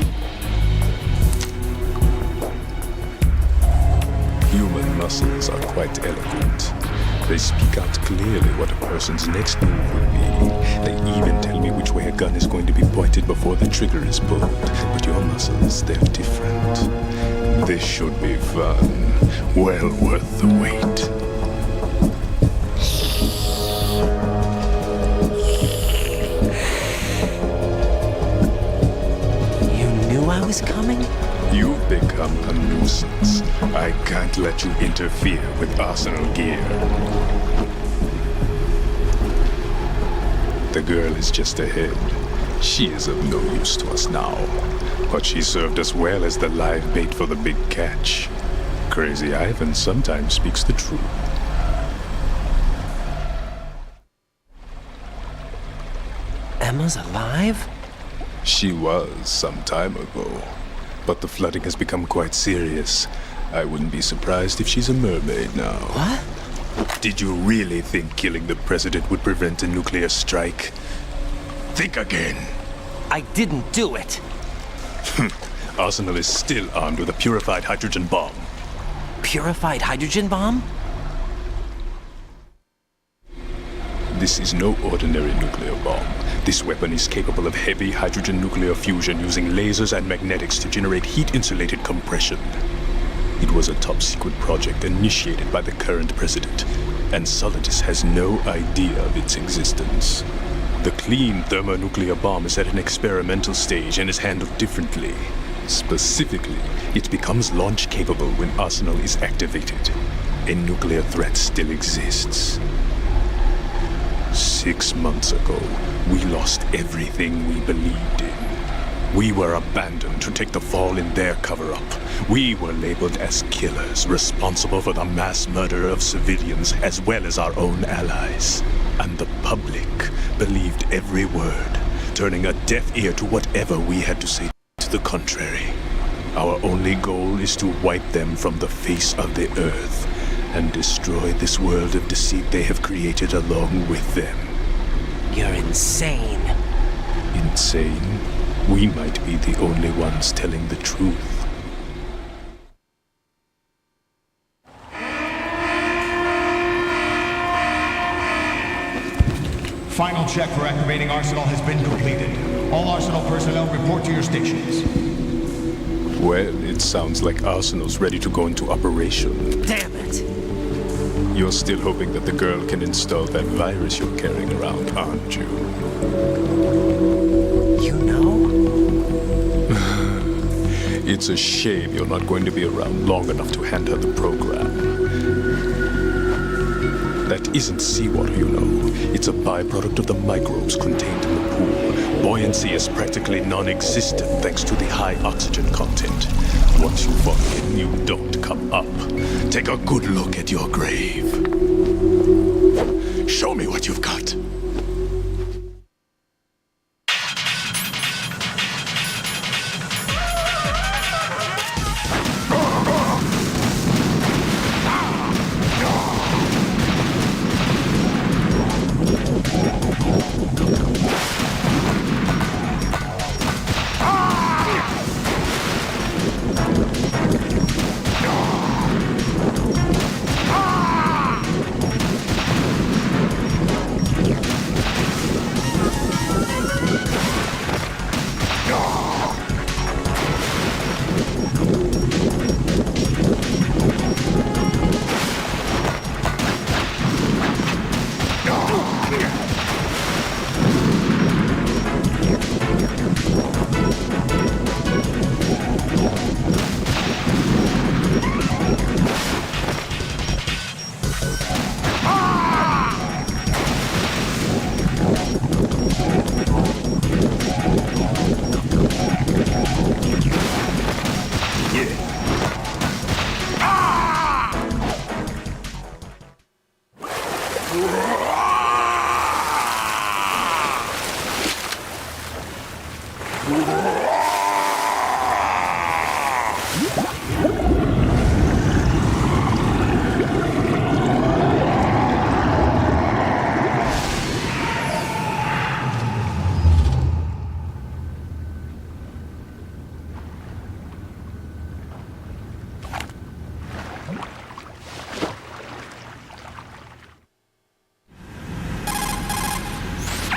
Human muscles are quite eloquent. They speak out clearly what a person's next move will be. They even tell me which way a gun is going to be pointed before the trigger is pulled. But your muscles, they're different. This should be fun. Well worth the wait. I was coming? You've become a nuisance. I can't let you interfere with arsenal gear. The girl is just ahead. She is of no use to us now. But she served us well as the live bait for the big catch. Crazy Ivan sometimes speaks the truth. Emma's alive? She was some time ago, but the flooding has become quite serious. I wouldn't be surprised if she's a mermaid now. What? Did you really think killing the president would prevent a nuclear strike? Think again. I didn't do it. Arsenal is still armed with a purified hydrogen bomb. Purified hydrogen bomb? This is no ordinary nuclear bomb. This weapon is capable of heavy hydrogen nuclear fusion using lasers and magnetics to generate heat-insulated compression. It was a top-secret project initiated by the current president, and Solidus has no idea of its existence. The clean thermonuclear bomb is at an experimental stage and is handled differently. Specifically, it becomes launch-capable when Arsenal is activated. A nuclear threat still exists. 6 months ago, we lost everything we believed in. We were abandoned to take the fall in their cover-up. We were labeled as killers, responsible for the mass murder of civilians as well as our own allies. And the public believed every word, turning a deaf ear to whatever we had to say to the contrary. Our only goal is to wipe them from the face of the earth and destroy this world of deceit they have created along with them. You're insane. Insane? We might be the only ones telling the truth. Final check for activating Arsenal has been completed. All Arsenal personnel report to your stations. Well, it sounds like Arsenal's ready to go into operation. Damn it! You're still hoping that the girl can install that virus you're carrying around, aren't you? You know? It's a shame you're not going to be around long enough to hand her the program. That isn't seawater, you know. It's a byproduct of the microbes contained in the pool. Buoyancy is practically non-existent thanks to the high oxygen content. Once you fall in, you don't come up. Take a good look at your grave. Show me what you've got.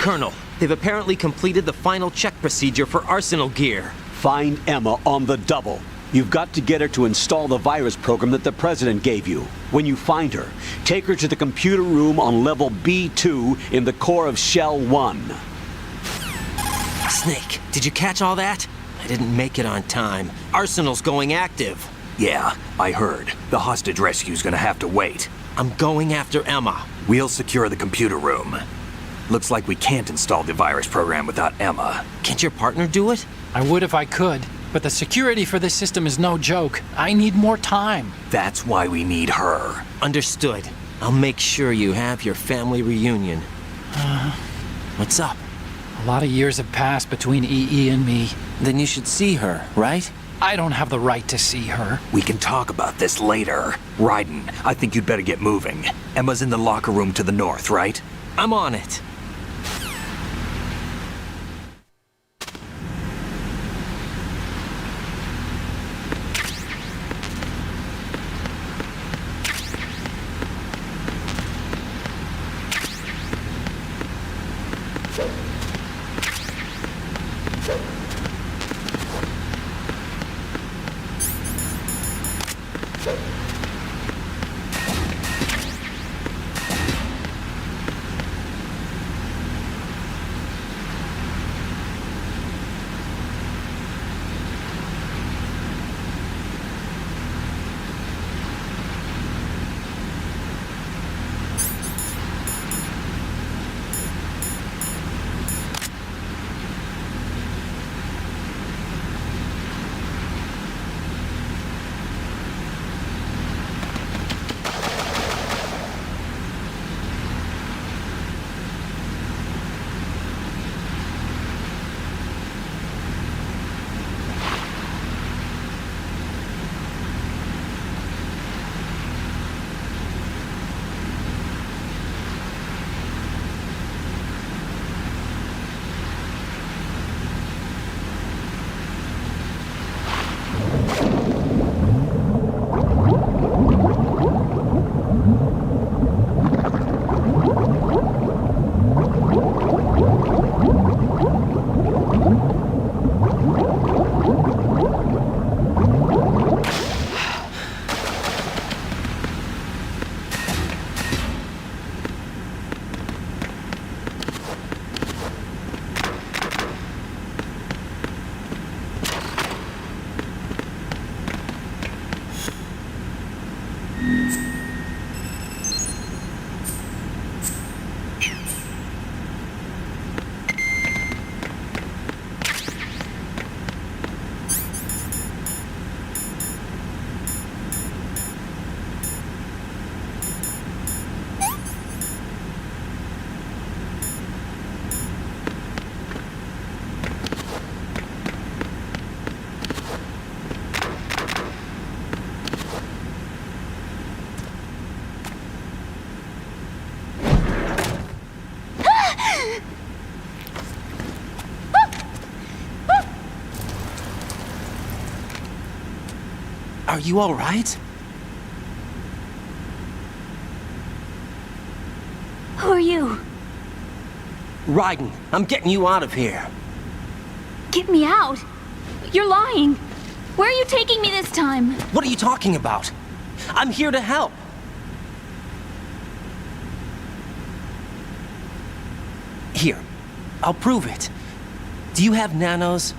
Colonel, they've apparently completed the final check procedure for Arsenal gear. Find Emma on the double. You've got to get her to install the virus program that the President gave you. When you find her, take her to the computer room on level B2 in the core of Shell 1. Snake, did you catch all that? I didn't make it on time. Arsenal's going active. Yeah, I heard. The hostage rescue's gonna have to wait. I'm going after Emma. We'll secure the computer room. Looks like we can't install the virus program without Emma. Can't your partner do it? I would if I could, but the security for this system is no joke. I need more time. That's why we need her. Understood. I'll make sure you have your family reunion. What's up? A lot of years have passed between EE and me. Then you should see her, right? I don't have the right to see her. We can talk about this later. Raiden, I think you'd better get moving. Emma's in the locker room to the north, right? I'm on it. Are you all right? Who are you? Raiden, I'm getting you out of here. Get me out? You're lying. Where are you taking me this time? What are you talking about? I'm here to help. Here, I'll prove it. Do you have nanos?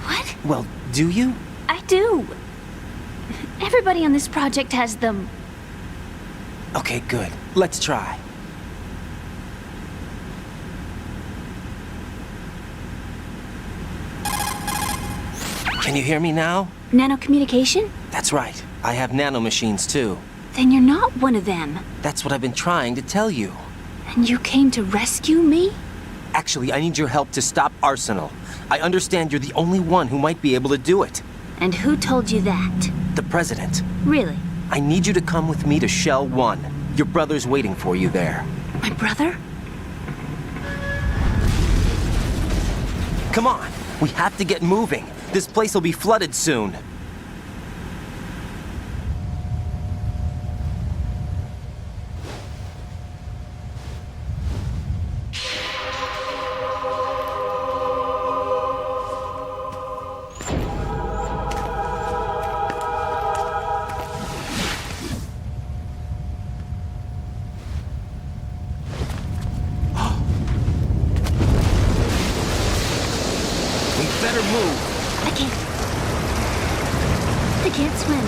What? Well, do you? I do. Everybody on this project has them. Okay, good. Let's try. Can you hear me now? Nanocommunication? That's right. I have nanomachines too. Then you're not one of them. That's what I've been trying to tell you. And you came to rescue me? Actually, I need your help to stop Arsenal. I understand you're the only one who might be able to do it. And who told you that? The President. Really? I need you to come with me to Shell 1. Your brother's waiting for you there. My brother? Come on, we have to get moving. This place will be flooded soon. I can't swim.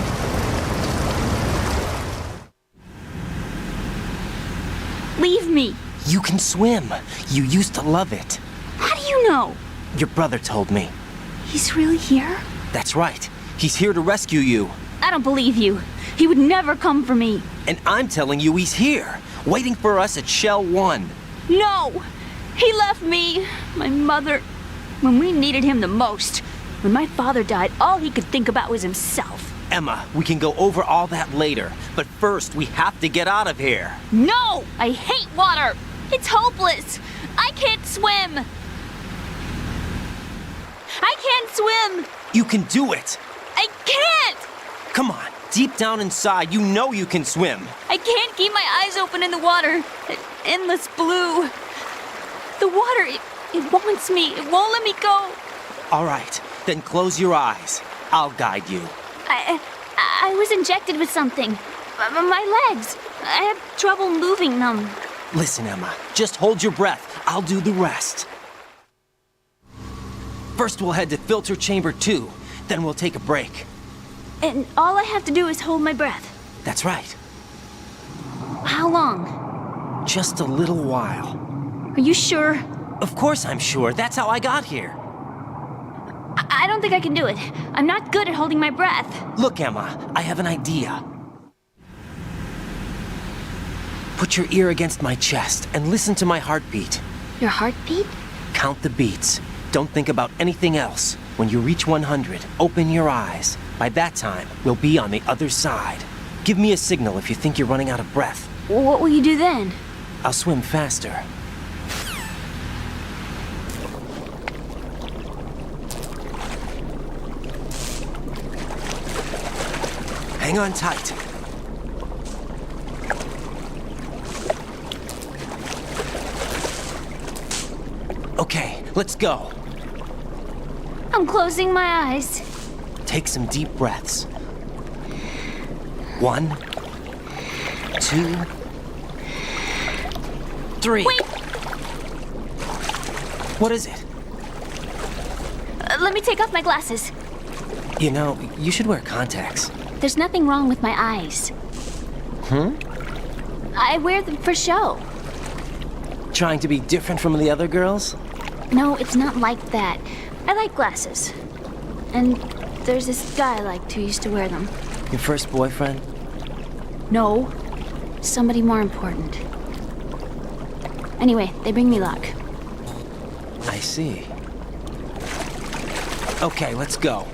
Leave me. You can swim. You used to love it. How do you know? Your brother told me. He's really here? That's right. He's here to rescue you. I don't believe you. He would never come for me. And I'm telling you he's here, waiting for us at Shell 1. No! He left me, my mother, when we needed him the most. When my father died, all he could think about was himself. Emma, we can go over all that later, but first we have to get out of here. No! I hate water! It's hopeless! I can't swim! I can't swim! You can do it! I can't! Come on, deep down inside, you know you can swim. I can't keep my eyes open in the water. Endless blue. The water, it wants me. It won't let me go. All right, then close your eyes. I'll guide you. I was injected with something. My legs. I have trouble moving them. Listen, Emma, just hold your breath. I'll do the rest. First, we'll head to filter chamber 2. Then we'll take a break. And all I have to do is hold my breath. That's right. How long? Just a little while. Are you sure? Of course I'm sure. That's how I got here. I don't think I can do it. I'm not good at holding my breath. Look, Emma, I have an idea. Put your ear against my chest and listen to my heartbeat. Your heartbeat? Count the beats. Don't think about anything else. When you reach 100, open your eyes. By that time, we'll be on the other side. Give me a signal if you think you're running out of breath. What will you do then? I'll swim faster. Hang on tight. Okay, let's go. I'm closing my eyes. Take some deep breaths. 1, 2, 3. Wait! What is it? Let me take off my glasses. You know, you should wear contacts. There's nothing wrong with my eyes. I wear them for show. Trying to be different from the other girls? No, it's not like that. I like glasses. And there's this guy I liked who used to wear them. Your first boyfriend? No. Somebody more important. Anyway, they bring me luck. I see. Okay, let's go.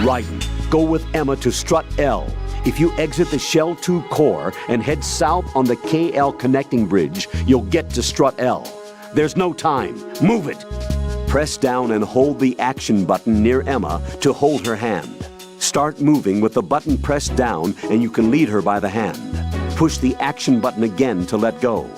Raiden, go with Emma to strut L. If you exit the Shell 2 core and head south on the KL connecting bridge, you'll get to strut L. There's no time. Move it! Press down and hold the action button near Emma to hold her hand. Start moving with the button pressed down and you can lead her by the hand. Push the action button again to let go.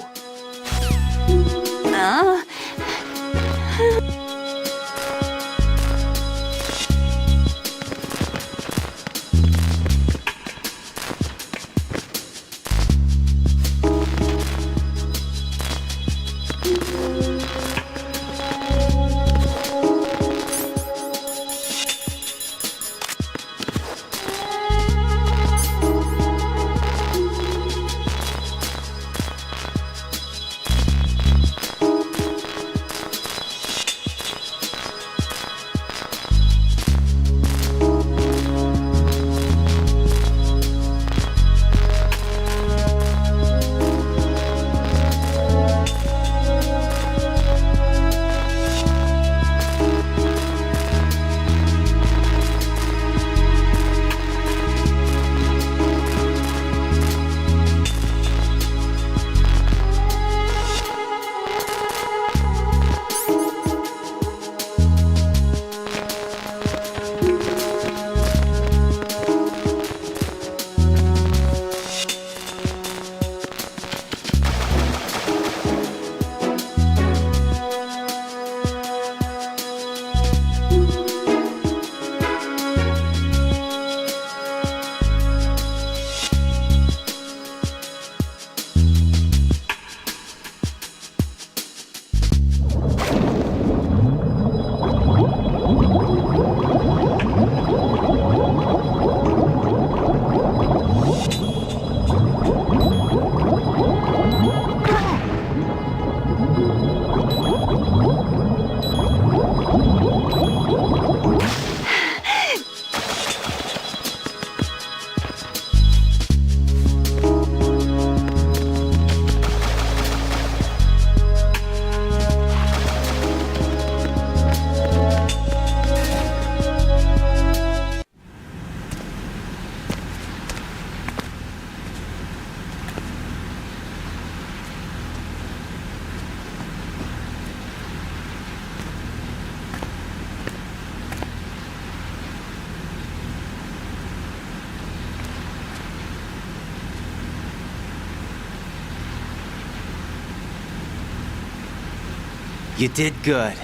You did good.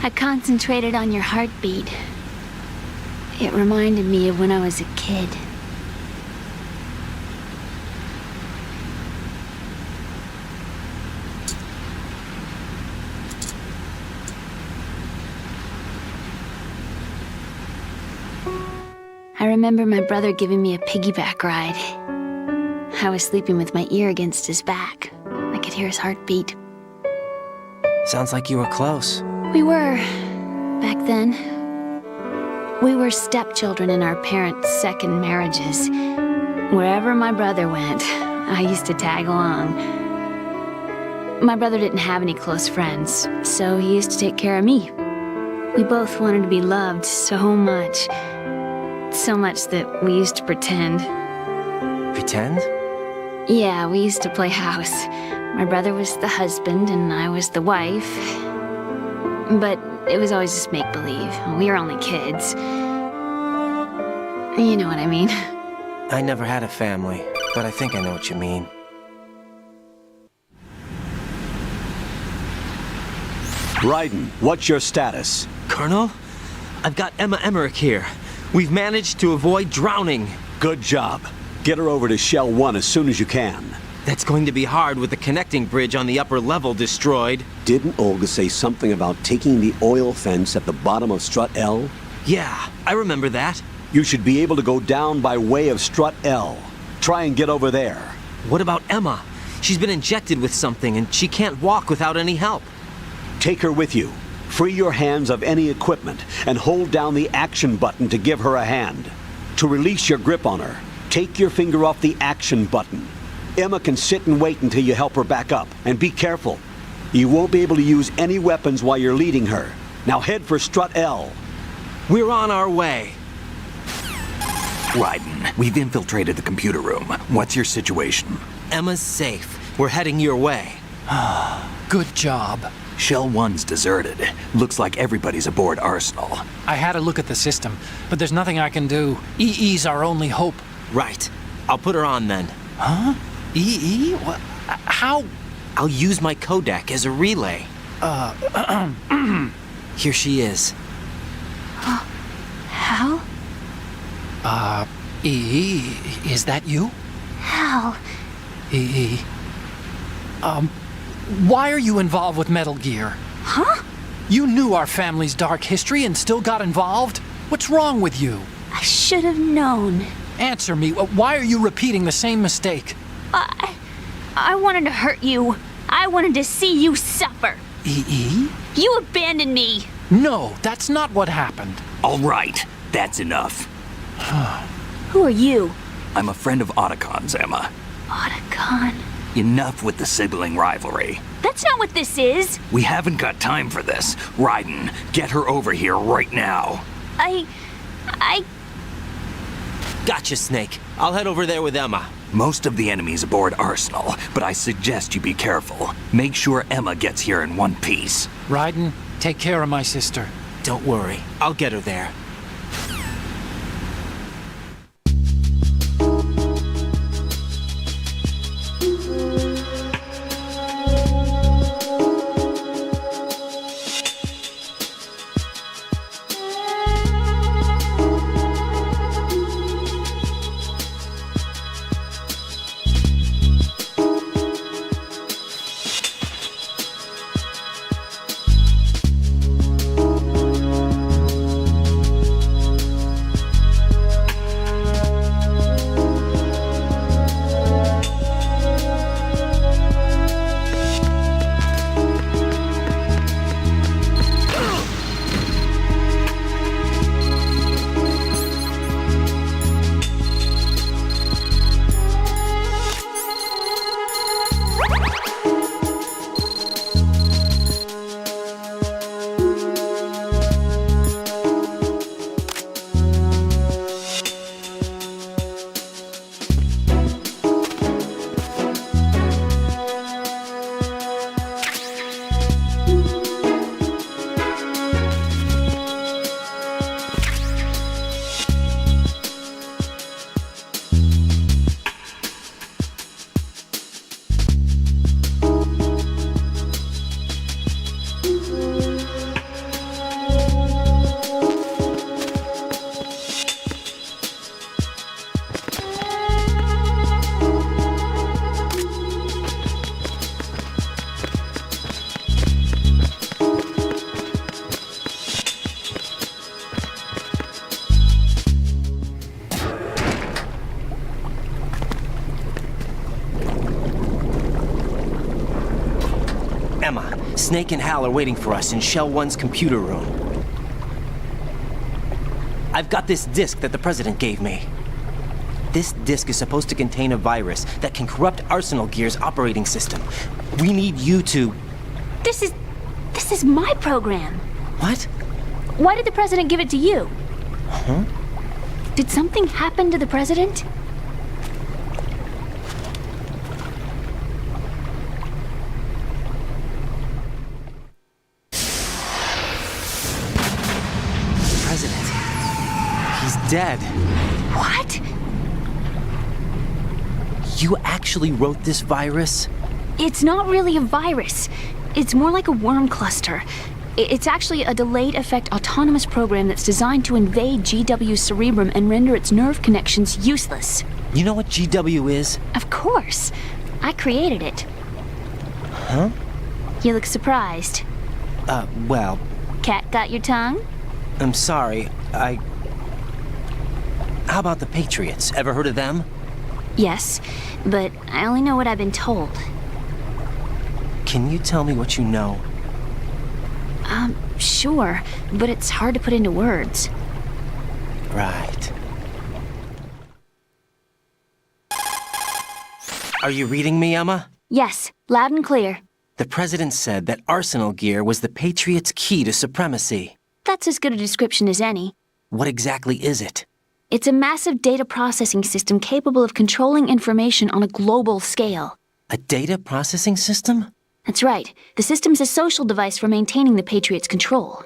I concentrated on your heartbeat. It reminded me of when I was a kid. I remember my brother giving me a piggyback ride. I was sleeping with my ear against his back. I could hear his heartbeat. Sounds like you were close. We were, back then. We were stepchildren in our parents' second marriages. Wherever my brother went, I used to tag along. My brother didn't have any close friends, so he used to take care of me. We both wanted to be loved so much. So much that we used to pretend. Pretend? Yeah, we used to play house. My brother was the husband and I was the wife. But it was always just make-believe. We were only kids. You know what I mean. I never had a family, but I think I know what you mean. Raiden, what's your status? Colonel, I've got Emma Emmerich here. We've managed to avoid drowning. Good job. Get her over to Shell 1 as soon as you can. That's going to be hard with the connecting bridge on the upper level destroyed. Didn't Olga say something about taking the oil fence at the bottom of Strut L? Yeah, I remember that. You should be able to go down by way of Strut L. Try and get over there. What about Emma? She's been injected with something and she can't walk without any help. Take her with you. Free your hands of any equipment and hold down the action button to give her a hand. To release your grip on her, take your finger off the action button. Emma can sit and wait until you help her back up. And be careful. You won't be able to use any weapons while you're leading her. Now head for Strut L. We're on our way. Raiden, we've infiltrated the computer room. What's your situation? Emma's safe. We're heading your way. Good job. Shell 1's deserted. Looks like everybody's aboard Arsenal. I had a look at the system, but there's nothing I can do. EE's our only hope. Right. I'll put her on then. Huh? EE? What? How? I'll use my codec as a relay. Here she is. Hal? EE, is that you? Hal. EE. Why are you involved with Metal Gear? Huh? You knew our family's dark history and still got involved? What's wrong with you? I should have known. Answer me. Why are you repeating the same mistake? I wanted to hurt you. I wanted to see you suffer. EE? You abandoned me. No, that's not what happened. All right, that's enough. Who are you? I'm a friend of Otacon's, Emma. Otacon. Enough with the sibling rivalry. That's not what this is. We haven't got time for this. Raiden, get her over here right now. I... Gotcha, Snake. I'll head over there with Emma. Most of the enemy's aboard Arsenal, but I suggest you be careful. Make sure Emma gets here in one piece. Raiden, take care of my sister. Don't worry. I'll get her there. Emma, Snake and Hal are waiting for us in Shell 1's computer room. I've got this disk that the President gave me. This disk is supposed to contain a virus that can corrupt Arsenal Gear's operating system. We need you to... This is my program. What? Why did the President give it to you? Huh? Did something happen to the President? Dead. What? You actually wrote this virus? It's not really a virus. It's more like a worm cluster. It's actually a delayed effect autonomous program that's designed to invade GW's cerebrum and render its nerve connections useless. You know what GW is? Of course. I created it. Huh? You look surprised. Well... Cat got your tongue? I'm sorry, How about the Patriots? Ever heard of them? Yes, but I only know what I've been told. Can you tell me what you know? Sure, but it's hard to put into words. Right. Are you reading me, Emma? Yes, loud and clear. The President said that Arsenal Gear was the Patriots' key to supremacy. That's as good a description as any. What exactly is it? It's a massive data processing system capable of controlling information on a global scale. A data processing system? That's right. The system's a social device for maintaining the Patriots' control.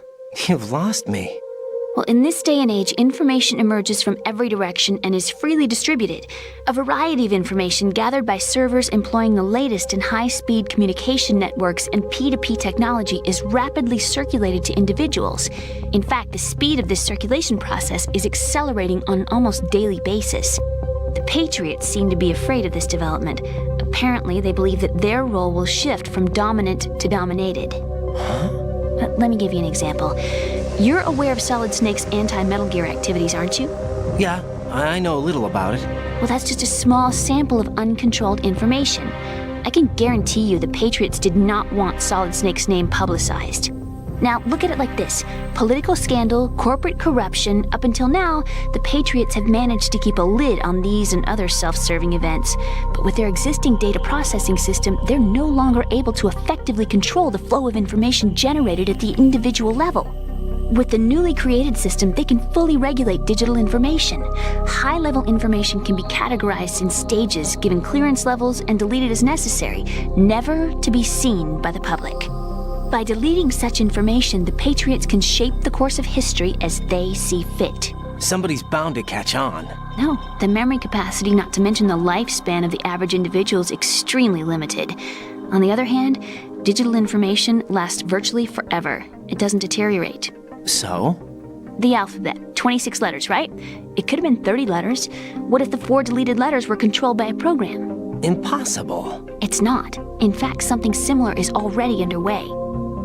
You've lost me. Well, in this day and age, information emerges from every direction and is freely distributed. A variety of information gathered by servers employing the latest in high-speed communication networks and P2P technology is rapidly circulated to individuals. In fact, the speed of this circulation process is accelerating on an almost daily basis. The Patriots seem to be afraid of this development. Apparently, they believe that their role will shift from dominant to dominated. Let me give you an example. You're aware of Solid Snake's anti-Metal Gear activities, aren't you? Yeah, I know a little about it. Well, that's just a small sample of uncontrolled information. I can guarantee you the Patriots did not want Solid Snake's name publicized. Now, look at it like this. Political scandal, corporate corruption, up until now, the Patriots have managed to keep a lid on these and other self-serving events. But with their existing data processing system, they're no longer able to effectively control the flow of information generated at the individual level. With the newly created system, they can fully regulate digital information. High-level information can be categorized in stages, given clearance levels, and deleted as necessary, never to be seen by the public. By deleting such information, the Patriots can shape the course of history as they see fit. Somebody's bound to catch on. No, the memory capacity, not to mention the lifespan of the average individual, is extremely limited. On the other hand, digital information lasts virtually forever. It doesn't deteriorate. So? The alphabet, 26 letters, right? It could have been 30 letters. What if the 4 deleted letters were controlled by a program? Impossible. It's not. In fact, something similar is already underway.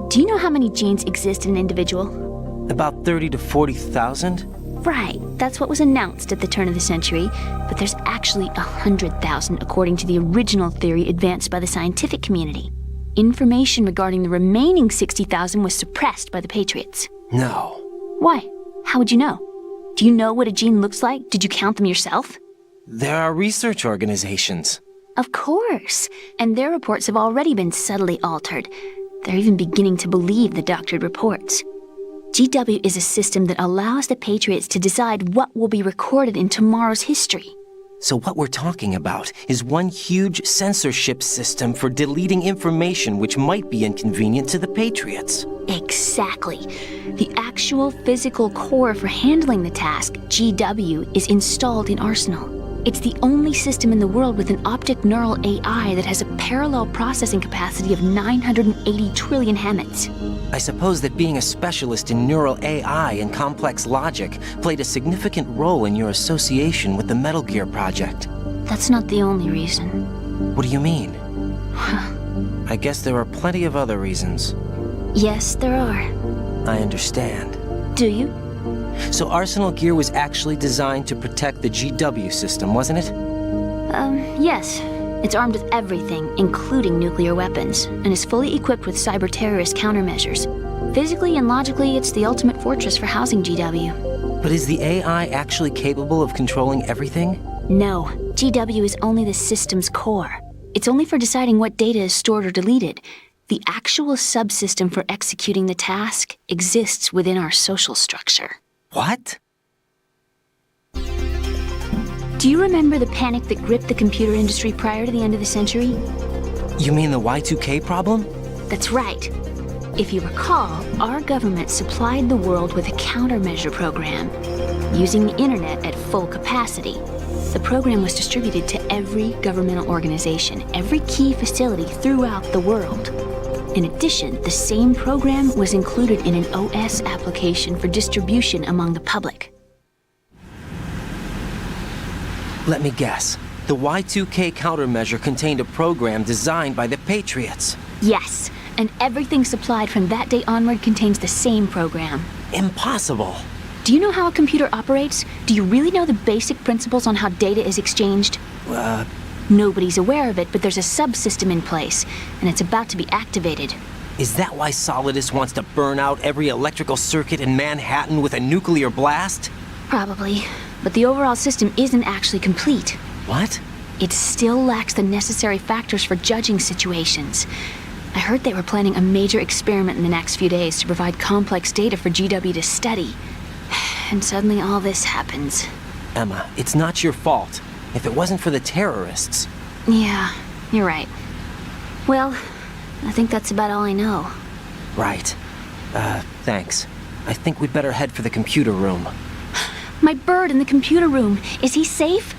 Do you know how many genes exist in an individual? About 30 to 40,000? Right. That's what was announced at the turn of the century. But there's actually 100,000 according to the original theory advanced by the scientific community. Information regarding the remaining 60,000 was suppressed by the Patriots. No. Why? How would you know? Do you know what a gene looks like? Did you count them yourself? There are research organizations. Of course. And their reports have already been subtly altered. They're even beginning to believe the doctored reports. GW is a system that allows the Patriots to decide what will be recorded in tomorrow's history. So what we're talking about is one huge censorship system for deleting information which might be inconvenient to the Patriots. Exactly. The actual physical core for handling the task, GW, is installed in Arsenal. It's the only system in the world with an optic neural AI that has a parallel processing capacity of 980 trillion Hammets. I suppose that being a specialist in neural AI and complex logic played a significant role in your association with the Metal Gear project. That's not the only reason. What do you mean? I guess there are plenty of other reasons. Yes, there are. I understand. Do you? So Arsenal Gear was actually designed to protect the GW system, wasn't it? Yes. It's armed with everything, including nuclear weapons, and is fully equipped with cyber-terrorist countermeasures. Physically and logically, it's the ultimate fortress for housing GW. But is the AI actually capable of controlling everything? No. GW is only the system's core. It's only for deciding what data is stored or deleted. The actual subsystem for executing the task exists within our social structure. What? Do you remember the panic that gripped the computer industry prior to the end of the century? You mean the Y2K problem? That's right. If you recall, our government supplied the world with a countermeasure program, using the internet at full capacity. The program was distributed to every governmental organization, every key facility throughout the world. In addition, the same program was included in an OS application for distribution among the public. Let me guess. The Y2K countermeasure contained a program designed by the Patriots. Yes, and everything supplied from that day onward contains the same program. Impossible. Do you know how a computer operates? Do you really know the basic principles on how data is exchanged? Nobody's aware of it, but there's a subsystem in place, and it's about to be activated. Is that why Solidus wants to burn out every electrical circuit in Manhattan with a nuclear blast? Probably, but the overall system isn't actually complete. What? It still lacks the necessary factors for judging situations. I heard they were planning a major experiment in the next few days to provide complex data for GW to study. and suddenly all this happens. Emma, it's not your fault. If it wasn't for the terrorists... Yeah, you're right. Well, I think that's about all I know. Right. Thanks. I think we'd better head for the computer room. My bird in the computer room. Is he safe?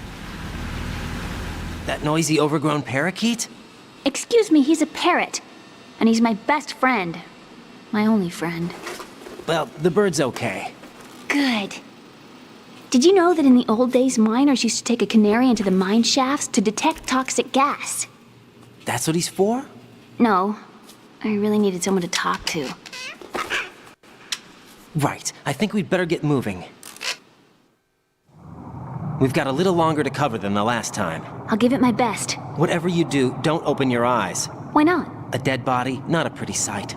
That noisy, overgrown parakeet? Excuse me, he's a parrot. And he's my best friend. My only friend. Well, the bird's okay. Good. Did you know that in the old days, miners used to take a canary into the mine shafts to detect toxic gas? That's what he's for? No. I really needed someone to talk to. Right. I think we'd better get moving. We've got a little longer to cover than the last time. I'll give it my best. Whatever you do, don't open your eyes. Why not? A dead body, not a pretty sight.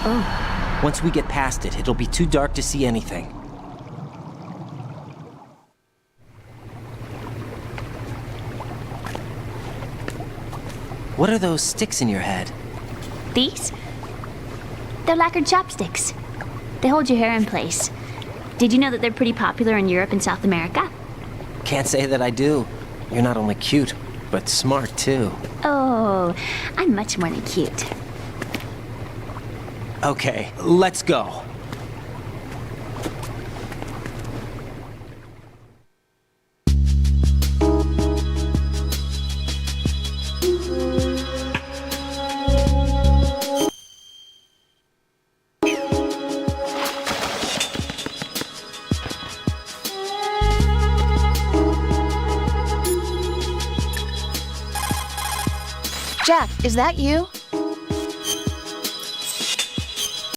Oh. Once we get past it, it'll be too dark to see anything. What are those sticks in your head? These? They're lacquered chopsticks. They hold your hair in place. Did you know that they're pretty popular in Europe and South America? Can't say that I do. You're not only cute, but smart too. Oh, I'm much more than cute. Okay, let's go. Jack, is that you?